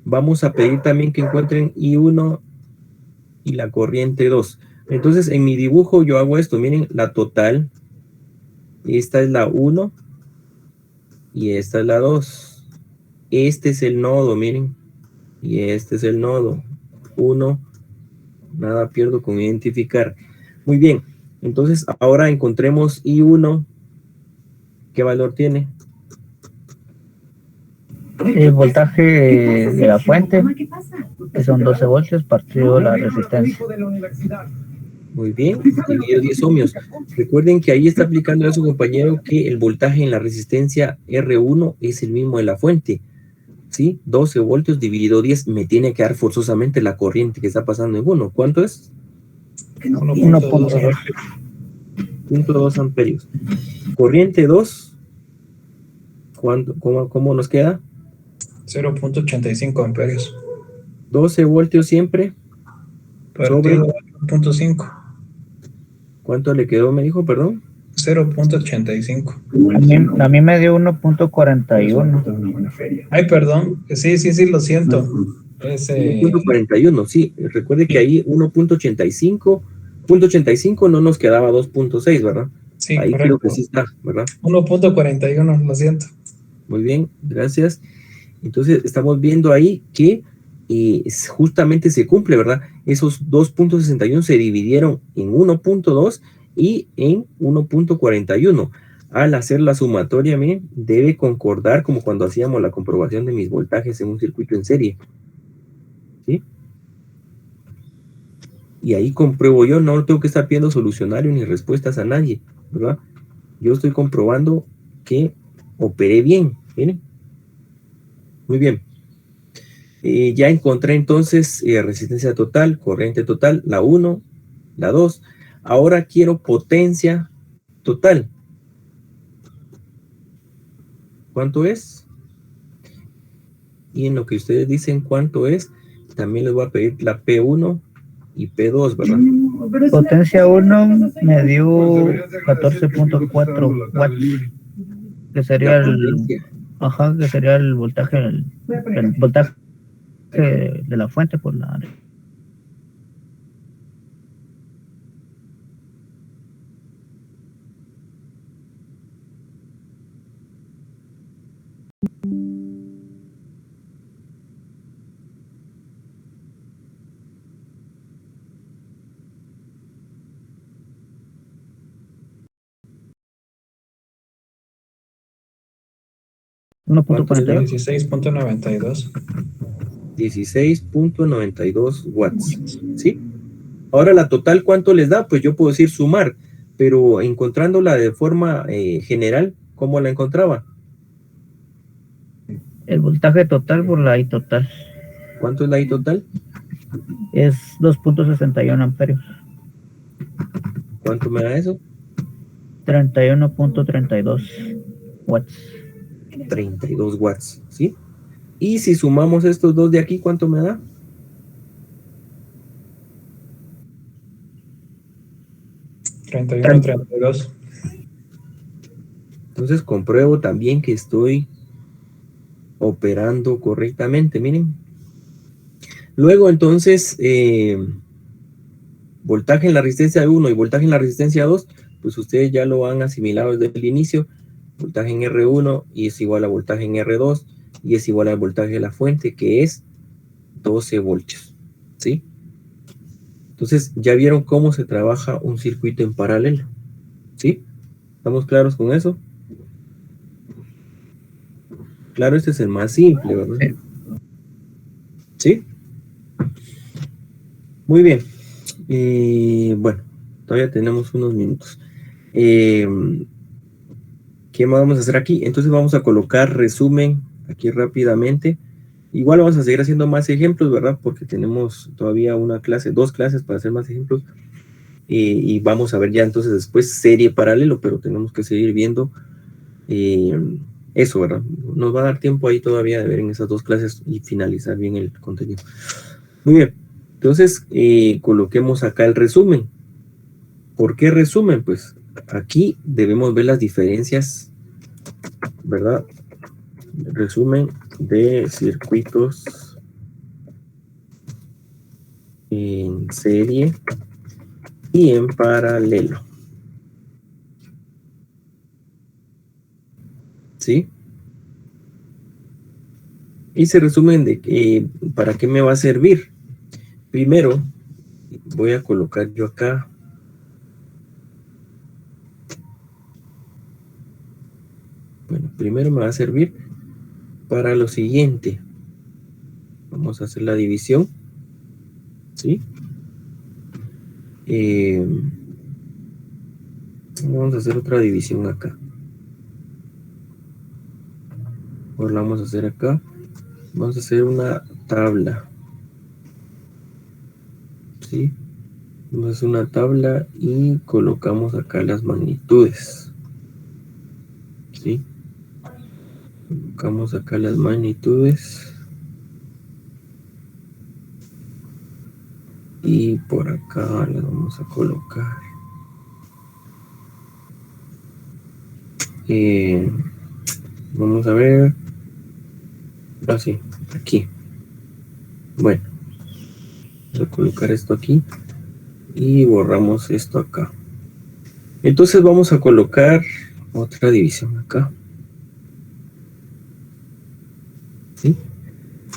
Vamos a pedir también que encuentren I1 y la corriente 2. Entonces, en mi dibujo yo hago esto. Miren, la total. Esta es la 1 y esta es la 2. Este es el nodo, miren. Y este es el nodo. 1. Nada pierdo con identificar. Muy bien. Entonces, ahora encontremos I1. ¿Qué valor tiene? El voltaje de la fuente, que son 12 voltios, partido la resistencia. Muy bien, dividido 10 ohmios. Recuerden que ahí está aplicando a su compañero que el voltaje en la resistencia R1 es el mismo de la fuente. ¿Sí? 12 voltios dividido 10 me tiene que dar forzosamente la corriente que está pasando en 1. ¿Cuánto es? 1.2. 0.2 amperios. Corriente 2, ¿cómo nos queda? 0.85 amperios. 12 voltios siempre. Partido 8.5. ¿Cuánto le quedó, me dijo, perdón? 0.85. A mí me dio 1.41. Ay, perdón. Sí, lo siento. 1.41, sí. Recuerde que ahí 1.85 no nos quedaba 2.6, ¿verdad? Sí, ahí correcto. creo que sí está, ¿verdad? 1.41, lo siento. Muy bien, gracias. Entonces, estamos viendo ahí que justamente se cumple, ¿verdad? Esos 2.61 se dividieron en 1.2 y en 1.41. Al hacer la sumatoria, miren, debe concordar como cuando hacíamos la comprobación de mis voltajes en un circuito en serie. ¿Sí? Y ahí compruebo yo, no tengo que estar pidiendo solucionario ni respuestas a nadie, ¿verdad? Yo estoy comprobando que operé bien, miren. Muy bien. Ya encontré entonces resistencia total, corriente total, la 1, la 2. Ahora quiero potencia total. ¿Cuánto es? Y en lo que ustedes dicen cuánto es, también les voy a pedir la P1 y P2, ¿verdad? Potencia 1 me dio 14.4 watts, que sería que sería el voltaje, el voltaje de la fuente por la... ¿Cuánto es? 16.92. 16.92 watts. ¿Sí? Ahora la total, ¿cuánto les da? Pues yo puedo decir sumar, pero encontrándola de forma general, ¿cómo la encontraba? El voltaje total por la I total. ¿Cuánto es la I total? Es 2.61 amperios. ¿Cuánto me da eso? 31.32 watts. 32 watts, ¿sí? Y si sumamos estos dos de aquí, ¿cuánto me da? $31.32. Entonces compruebo también que estoy operando correctamente, miren. Luego entonces voltaje en la resistencia 1 y voltaje en la resistencia 2, pues ustedes ya lo han asimilado desde el inicio. Voltaje en R1 y es igual a voltaje en R2 y es igual al voltaje de la fuente, que es 12 voltios, ¿sí? Entonces, ya vieron cómo se trabaja un circuito en paralelo, ¿sí? ¿Estamos claros con eso? Claro, este es el más simple, ¿verdad? ¿Sí? Muy bien. Bueno, todavía tenemos unos minutos. ¿Qué más vamos a hacer aquí? Entonces vamos a colocar resumen aquí rápidamente. Igual vamos a seguir haciendo más ejemplos, ¿verdad? Porque tenemos todavía una clase, 2 clases para hacer más ejemplos. Y vamos a ver ya entonces después serie paralelo, pero tenemos que seguir viendo eso, ¿verdad? Nos va a dar tiempo ahí todavía de ver en esas 2 clases y finalizar bien el contenido. Muy bien, entonces coloquemos acá el resumen. ¿Por qué resumen? Pues aquí debemos ver las diferencias, ¿verdad? Resumen de circuitos en serie y en paralelo. ¿Sí? Y se resumen de para qué me va a servir. Primero, voy a colocar yo acá. Bueno, primero me va a servir para lo siguiente. Vamos a hacer la división. ¿Sí? Vamos a hacer otra división acá. Ahora la vamos a hacer acá. Vamos a hacer una tabla. ¿Sí? Vamos a hacer una tabla y colocamos acá las magnitudes. ¿Sí? Colocamos acá las magnitudes. Y por acá las vamos a colocar. Vamos a ver. Así, aquí. Bueno, vamos a colocar esto aquí y borramos esto acá. Entonces vamos a colocar otra división acá. ¿Sí?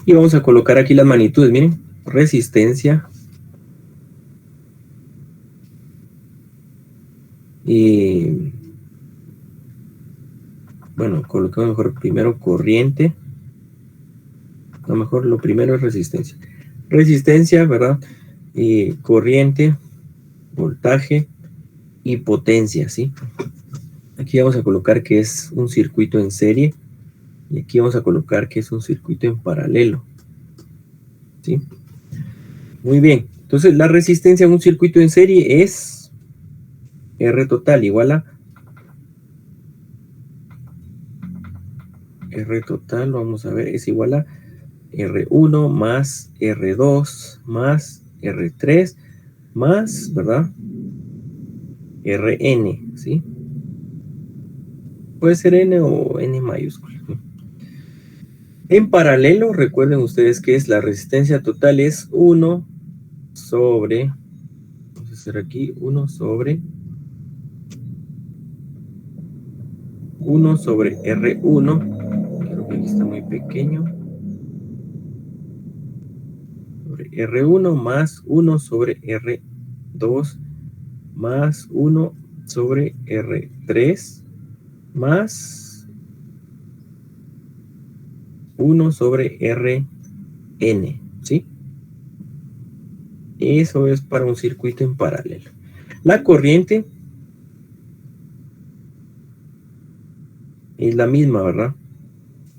Y vamos a colocar aquí las magnitudes, miren, resistencia. Y bueno, colocamos mejor primero corriente. A lo mejor lo primero es resistencia. Resistencia, ¿verdad? Corriente, voltaje y potencia, ¿sí? Aquí vamos a colocar que es un circuito en serie. Y aquí vamos a colocar que es un circuito en paralelo. ¿Sí? Muy bien. Entonces, la resistencia en un circuito en serie es R total igual a R total, vamos a ver, es igual a R1 más R2 más R3 más, ¿verdad? Rn, ¿sí? Puede ser N o N mayúscula. En paralelo, recuerden ustedes que es la resistencia total es 1 sobre, vamos a hacer aquí, 1 sobre R1, creo que aquí está muy pequeño, sobre R1 más 1 sobre R2 más 1 sobre R3 más 1 sobre Rn, ¿sí? Eso es para un circuito en paralelo. La corriente es la misma, ¿verdad?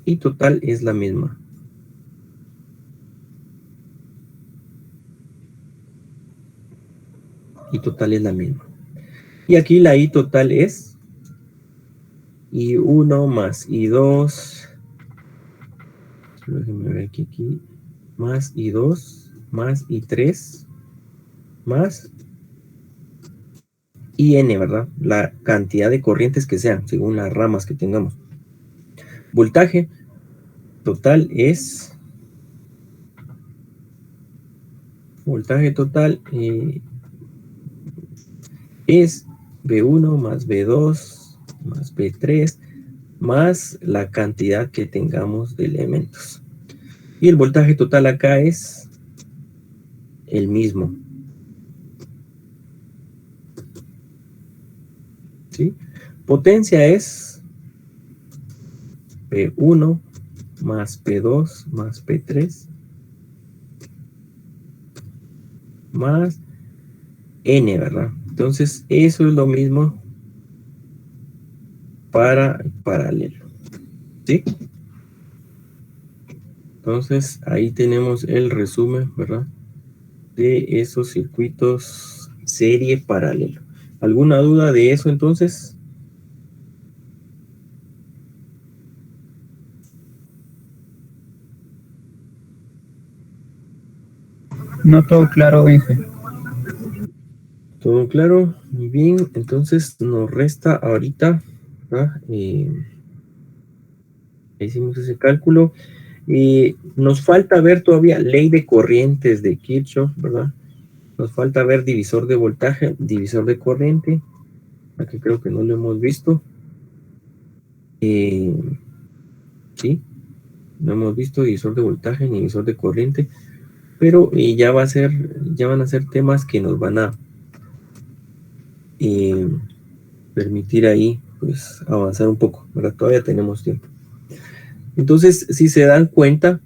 Y total es la misma. Y total es la misma. Y aquí la I total es I1 más I2. Déjenme ver aquí. Más I2 más I3 más IN, ¿verdad? La cantidad de corrientes que sean, según las ramas que tengamos. Voltaje total es... Voltaje total es B1 más B2 más B3 más la cantidad que tengamos de elementos. Y el voltaje total acá es el mismo. ¿Sí? Potencia es P1 más P2 más P3 más N, ¿verdad? Entonces, eso es lo mismo para paralelo. ¿Sí? Entonces, ahí tenemos el resumen, ¿verdad? De esos circuitos serie paralelo. ¿Alguna duda de eso entonces? No todo claro, Inge. ¿Todo claro? Muy bien. Entonces nos resta ahorita, ¿verdad? Hicimos ese cálculo. Nos falta ver todavía ley de corrientes de Kirchhoff, ¿verdad? Nos falta ver divisor de voltaje, divisor de corriente. Aquí creo que no lo hemos visto. Sí, no hemos visto divisor de voltaje ni divisor de corriente, pero ya van a ser temas que nos van a permitir ahí pues avanzar un poco, ¿verdad? Todavía tenemos tiempo. Entonces, si se dan cuenta,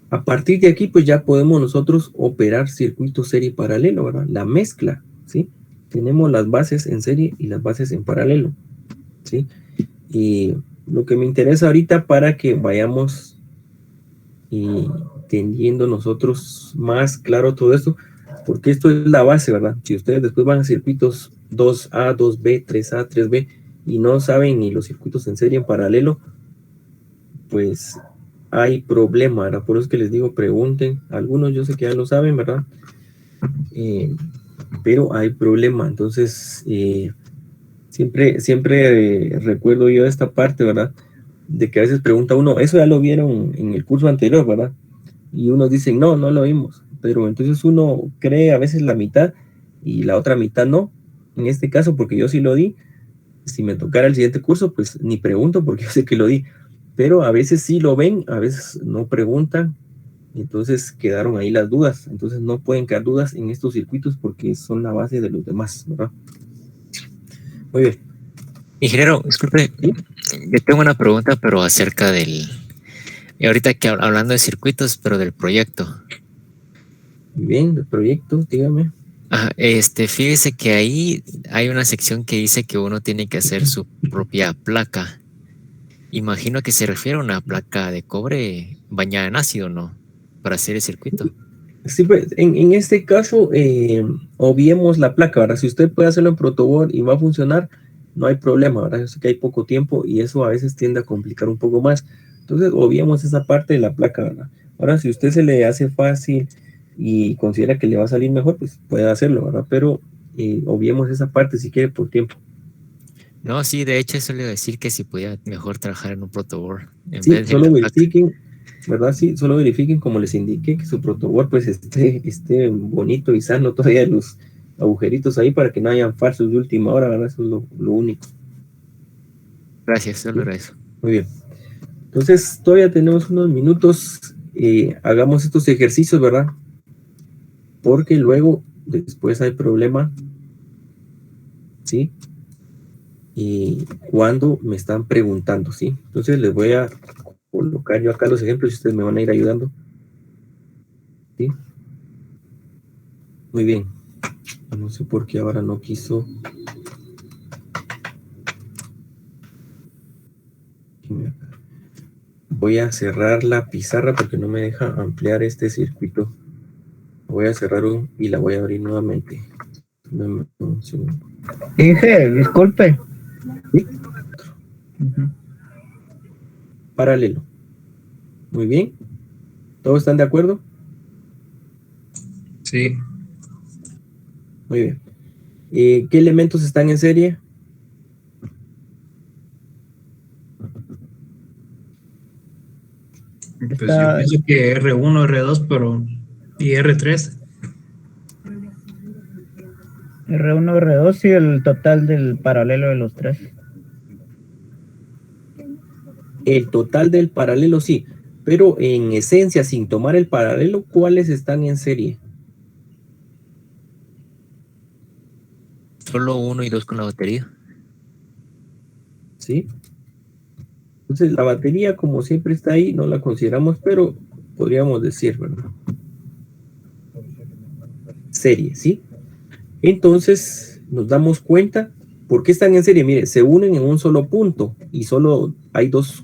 a partir de aquí, pues ya podemos nosotros operar circuito serie paralelo, ¿verdad? La mezcla, ¿sí? Tenemos las bases en serie y las bases en paralelo, ¿sí? Y lo que me interesa ahorita para que vayamos teniendo nosotros más claro todo esto, porque esto es la base, ¿verdad? Si ustedes después van a circuitos 2A, 2B, 3A, 3B y no saben ni los circuitos en serie en paralelo, pues hay problema, ¿verdad? Por eso es que les digo, pregunten. Algunos yo sé que ya lo saben, ¿verdad? Pero hay problema. Entonces, siempre recuerdo yo esta parte, ¿verdad? De que a veces pregunta uno, eso ya lo vieron en el curso anterior, ¿verdad? Y unos dicen, no, no lo vimos. Pero entonces uno cree a veces la mitad y la otra mitad no. En este caso, porque yo sí lo di, si me tocara el siguiente curso, pues ni pregunto porque yo sé que lo di. Pero a veces sí lo ven, a veces no preguntan. Entonces quedaron ahí las dudas. Entonces no pueden quedar dudas en estos circuitos porque son la base de los demás, ¿verdad? Muy bien. Ingeniero, disculpe, ¿Sí? yo tengo una pregunta, pero acerca del... Y ahorita que hablando de circuitos, pero del proyecto. Muy bien, el proyecto, dígame. Fíjese que ahí hay una sección que dice que uno tiene que hacer su propia placa. Imagino que se refiere a una placa de cobre bañada en ácido, ¿no? Para hacer el circuito. Sí, pues, en este caso, obviemos la placa, ¿verdad? Si usted puede hacerlo en protoboard y va a funcionar, no hay problema, ¿verdad? Yo sé que hay poco tiempo y eso a veces tiende a complicar un poco más. Entonces, obviemos esa parte de la placa, ¿verdad? Ahora, si a usted se le hace fácil y considera que le va a salir mejor, pues puede hacerlo, ¿verdad? Pero obviemos esa parte si quiere por tiempo. No, sí, de hecho eso le iba a decir que si podía mejor trabajar en un protoboard en Sí, vez de solo la placa. verifiquen, ¿verdad? Sí, solo verifiquen, como les indiqué, que su protoboard pues esté bonito y sano, todavía los agujeritos ahí para que no hayan falsos de última hora, ¿verdad? Eso es lo único. Gracias, solo ¿Sí? era eso. Muy bien. Entonces, todavía tenemos unos minutos. Hagamos estos ejercicios, ¿verdad? Porque luego, después hay problema, ¿sí? Y cuando me están preguntando, ¿sí? Entonces, les voy a colocar yo acá los ejemplos y ustedes me van a ir ayudando. ¿Sí? Muy bien. No sé por qué ahora no quiso. Voy a cerrar la pizarra porque no me deja ampliar este circuito. Voy a cerrar y la voy a abrir nuevamente. Inge, disculpe. ¿Sí? Paralelo. Muy bien. ¿Todos están de acuerdo? Sí. Muy bien. ¿Qué elementos están en serie? Pues yo pienso que R1, R2, pero y R3. R1, R2 y el total del paralelo de los tres. El total del paralelo sí, pero en esencia, sin tomar el paralelo, ¿cuáles están en serie? Solo 1 y 2 con la batería. ¿Sí? Entonces la batería, como siempre está ahí, no la consideramos, pero podríamos decir, ¿verdad? Serie, ¿sí? Entonces nos damos cuenta, ¿por qué están en serie? Mire, se unen en un solo punto y solo hay dos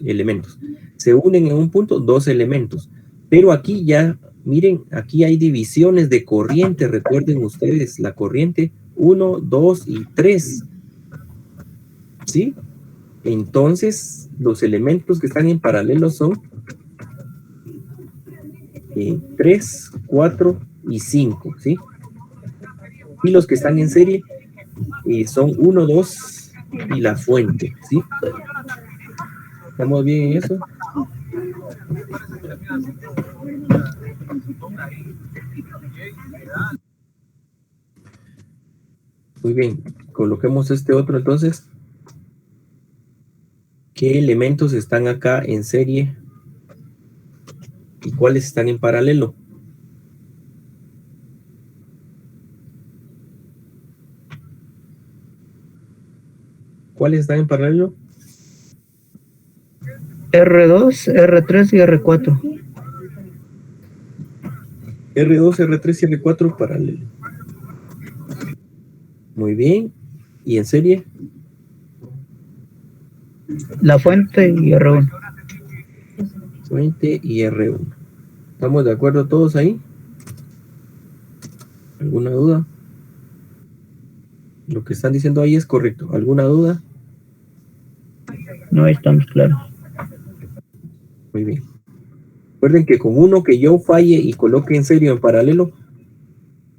elementos. Se unen en un punto dos elementos, pero aquí ya, miren, aquí hay divisiones de corriente, recuerden ustedes, la corriente 1, 2 y 3, ¿sí? Entonces, los elementos que están en paralelo son 3, 4 y 5, ¿sí? Y los que están en serie son 1, 2 y la fuente, ¿sí? ¿Estamos bien en eso? Muy bien, coloquemos este otro entonces. ¿Qué elementos están acá en serie y cuáles están en paralelo? ¿Cuáles están en paralelo? R2, R3 y R4. R2, R3 y R4 paralelo. Muy bien. ¿Y en serie? La fuente y R1. Fuente y R1. ¿Estamos de acuerdo todos ahí? ¿Alguna duda? Lo que están diciendo ahí es correcto. ¿Alguna duda? No estamos claros. Muy bien. Recuerden que con uno que yo falle y coloque en serio en paralelo,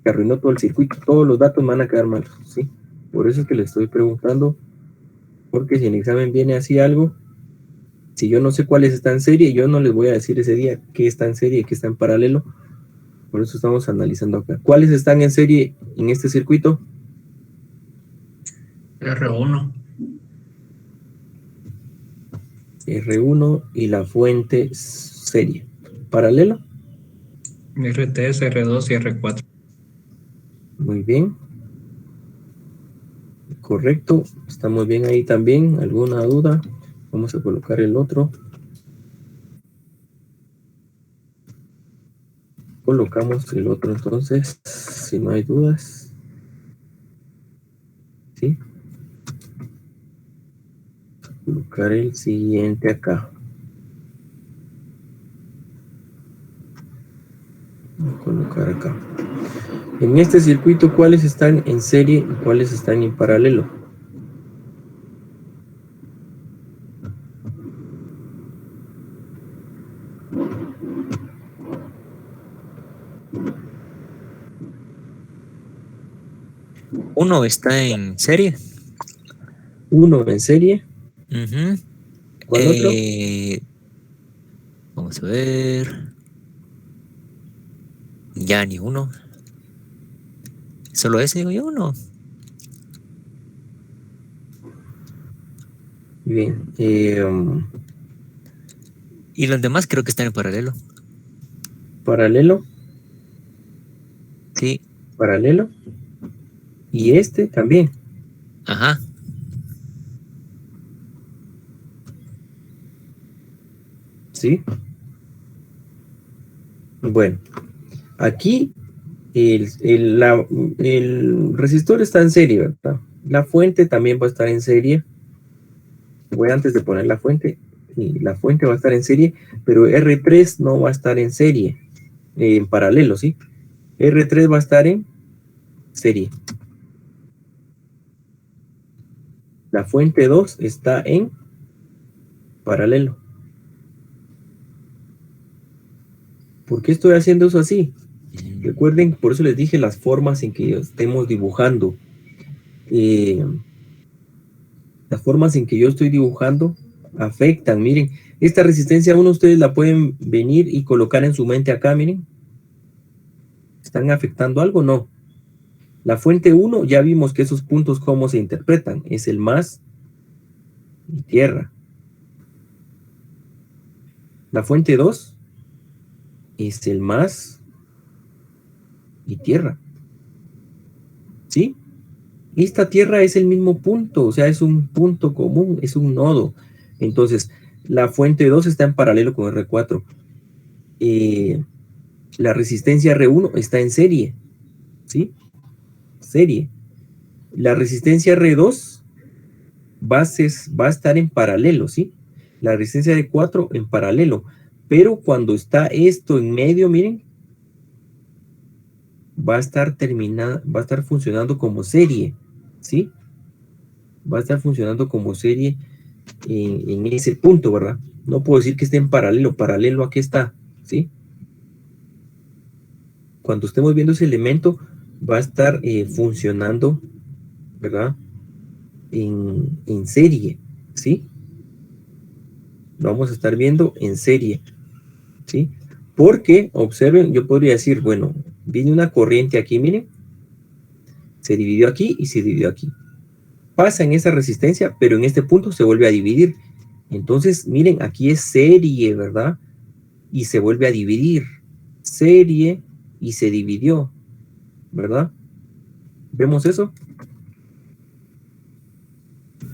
se arruinó todo el circuito. Todos los datos van a quedar malos, ¿sí? Por eso es que le estoy preguntando, porque si en el examen viene así algo, si yo no sé cuáles están en serie, yo no les voy a decir ese día qué está en serie y qué está en paralelo. Por eso estamos analizando acá. ¿Cuáles están en serie en este circuito? R1. R1 y la fuente serie. ¿Paralelo? RTS, R2 y R4. Muy bien. Correcto. Estamos bien ahí también. ¿Alguna duda? Vamos a colocar el otro. Colocamos el otro entonces, si no hay dudas. ¿Sí? Colocar el siguiente acá. Voy a colocar acá. En este circuito, ¿cuáles están en serie y cuáles están en paralelo? Uno está en serie. Uno en serie. Ujú. ¿Cuál otro? Vamos a ver. Ya ni uno. Solo ese digo yo, ¿no? Bien. Y los demás creo que están en paralelo. Paralelo. Sí. Paralelo. Y este también. Ajá. ¿Sí? Bueno. Aquí el resistor está en serie, ¿verdad? La fuente también va a estar en serie. Voy antes de poner la fuente. Y la fuente va a estar en serie, pero R3 no va a estar en serie. En paralelo, ¿sí? R3 va a estar en serie. La fuente 2 está en paralelo. ¿Por qué estoy haciendo eso así? Recuerden, por eso les dije las formas en que estemos dibujando. Las formas en que yo estoy dibujando afectan. Miren, esta resistencia 1 ustedes la pueden venir y colocar en su mente acá, miren. ¿Están afectando algo? No. La fuente 1, ya vimos que esos puntos cómo se interpretan. Es el más y tierra. La fuente 2 es el más y tierra. ¿Sí? Esta tierra es el mismo punto, o sea, es un punto común, es un nodo. Entonces, la fuente 2 está en paralelo con R4. La resistencia R1 está en serie, ¿sí? Serie. La resistencia R2 va a estar en paralelo, ¿sí? La resistencia R4 en paralelo. Pero cuando está esto en medio, miren, va a estar funcionando como serie, ¿sí? Va a estar funcionando como serie en ese punto, ¿verdad? No puedo decir que esté en paralelo. Paralelo a qué está, ¿sí? Cuando estemos viendo ese elemento, va a estar funcionando, ¿verdad? En serie, ¿sí? Lo vamos a estar viendo en serie, ¿sí? Porque, observen, yo podría decir, bueno, viene una corriente aquí, miren, se dividió aquí y se dividió aquí. Pasa en esa resistencia, pero en este punto se vuelve a dividir. Entonces, miren, aquí es serie, ¿verdad? Y se vuelve a dividir. Serie y se dividió, ¿verdad? ¿Vemos eso?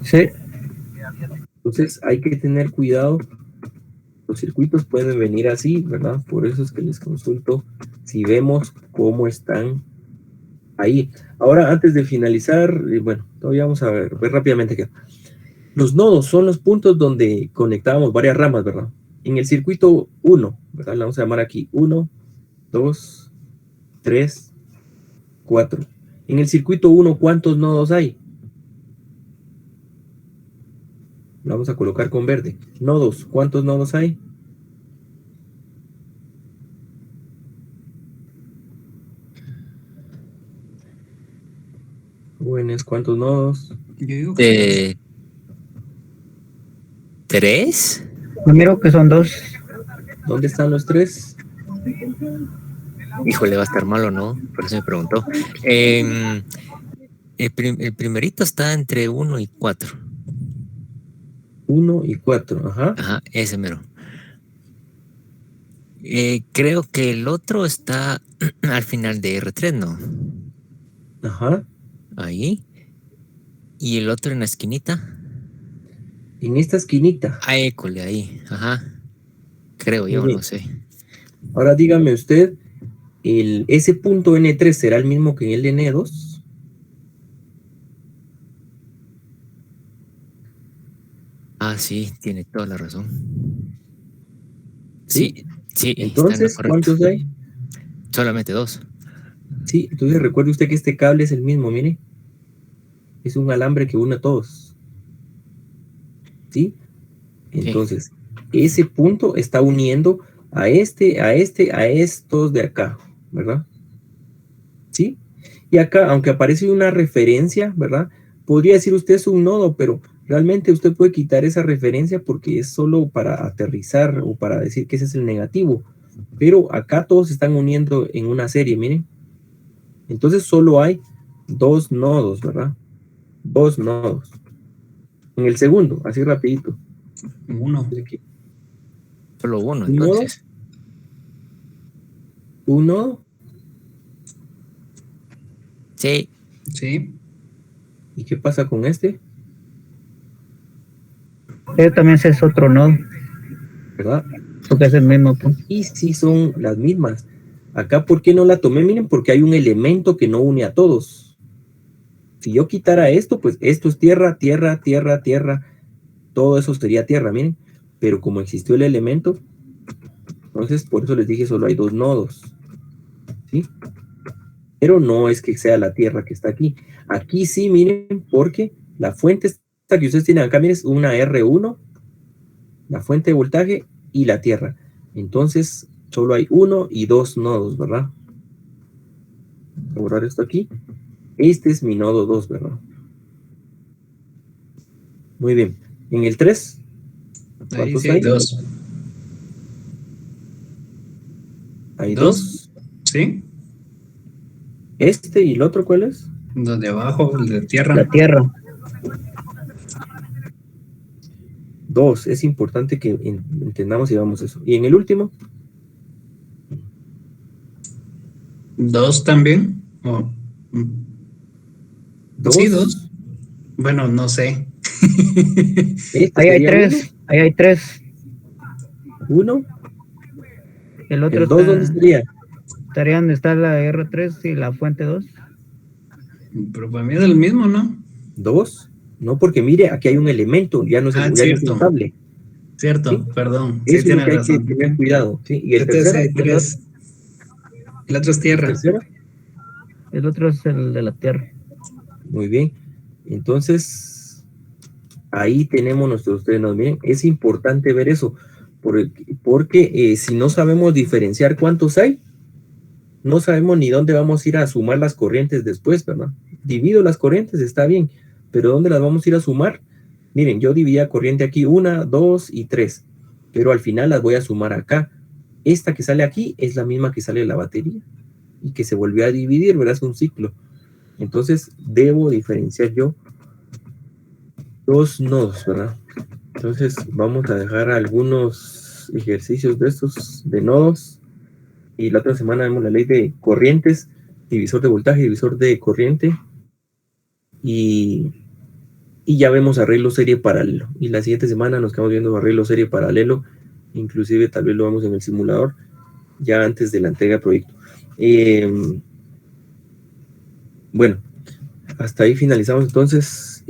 Sí. Entonces, hay que tener cuidado. Los circuitos pueden venir así, ¿verdad? Por eso es que les consulto si vemos cómo están ahí. Ahora, antes de finalizar, bueno, todavía vamos a ver rápidamente que los nodos son los puntos donde conectábamos varias ramas, ¿verdad? En el circuito 1, ¿verdad? Le vamos a llamar aquí 1, 2, 3, 4. En el circuito 1, ¿cuántos nodos hay? Lo vamos a colocar con verde. Nodos, ¿cuántos nodos hay? Jóvenes, ¿cuántos nodos? Yo digo que 3. Yo miro que son 2. ¿Dónde están los 3? Híjole, va a estar malo, ¿no? Por eso me preguntó. El primerito está entre 1 y 4. 1 y 4, ajá. Ajá, ese mero. Creo que el otro está al final de R3, ¿no? Ajá. Ahí. Y el otro en la esquinita. En esta esquinita. Ah, école, ahí. Ajá. Creo yo, Mire, no sé. ahora dígame usted, ese punto N3 será el mismo que en el N2. Ah, sí, tiene toda la razón. ¿Sí? Sí, Entonces, está en lo correcto. ¿cuántos hay? Solamente 2. Sí, entonces recuerde usted que este cable es el mismo, mire. Es un alambre que une a todos. ¿Sí? Entonces, ese punto está uniendo a estos de acá, ¿verdad? ¿Sí? Y acá, aunque aparece una referencia, ¿verdad? Podría decir usted es un nodo, pero realmente usted puede quitar esa referencia porque es solo para aterrizar o para decir que ese es el negativo. Pero acá todos se están uniendo en una serie, miren. Entonces solo hay 2 nodos, ¿verdad? 2 nodos. En el segundo, así rapidito. 1. Solo uno, ¿Un nodo? entonces. ¿Un nodo? Sí. Sí. ¿Y qué pasa con este? También ese es otro nodo, ¿Verdad? porque es el mismo punto. Y sí son las mismas. Acá, ¿por qué no la tomé? Miren, porque hay un elemento que no une a todos. Si yo quitara esto, pues esto es tierra, tierra, tierra, tierra. Todo eso sería tierra, miren. Pero como existió el elemento, entonces por eso les dije solo hay 2 nodos. ¿Sí? Pero no es que sea la tierra que está aquí. Aquí sí, miren, porque la fuente esta que ustedes tienen acá, miren, es una R1, la fuente de voltaje y la tierra. Entonces, solo hay 1 y 2 nodos, ¿verdad? Voy a borrar esto aquí. Este es mi nodo 2, ¿verdad? Muy bien. En el 3, Ahí ¿cuántos sí hay hay? 2. Hay 2. 2. ¿Sí? Este y el otro, ¿cuál es? Los de abajo, el de tierra. La tierra. 2. Es importante que entendamos y vamos eso. Y en el último, 2 también. Oh. 2. Sí, 2. Bueno, no sé. Este Ahí hay sería 3. Ahí hay 3. 1. El otro ¿El 2 dónde estaría? estaría donde está la R3 y la fuente 2. Pero para mí es el mismo, ¿no? 2. No, porque mire, aquí hay un elemento, ya no es, ya no es cierto. estable. Cierto, ¿Sí? perdón. Eso Sí, es lo tiene que hay razón. que tener cuidado. ¿Sí? Y el Este es tercero, el 3. El otro es ¿el tierra. tercero? El otro es el de la tierra. Muy bien. Entonces, ahí tenemos nuestros terrenos. Miren, es importante ver eso, porque si no sabemos diferenciar cuántos hay, no sabemos ni dónde vamos a ir a sumar las corrientes después, ¿verdad? Divido las corrientes, está bien, pero ¿dónde las vamos a ir a sumar? Miren, yo dividía corriente aquí 1, 2 y 3, pero al final las voy a sumar acá. Esta que sale aquí es la misma que sale de la batería y que se volvió a dividir, ¿verdad? Es un ciclo. Entonces, debo diferenciar yo dos nodos, ¿verdad? Entonces, vamos a dejar algunos ejercicios de estos de nodos. Y la otra semana vemos la ley de corrientes, divisor de voltaje, divisor de corriente. Y ya vemos arreglo serie paralelo. Y la siguiente semana nos quedamos viendo arreglo serie paralelo. Inclusive tal vez lo vamos en el simulador, ya antes de la entrega de proyecto. Bueno, hasta ahí finalizamos entonces.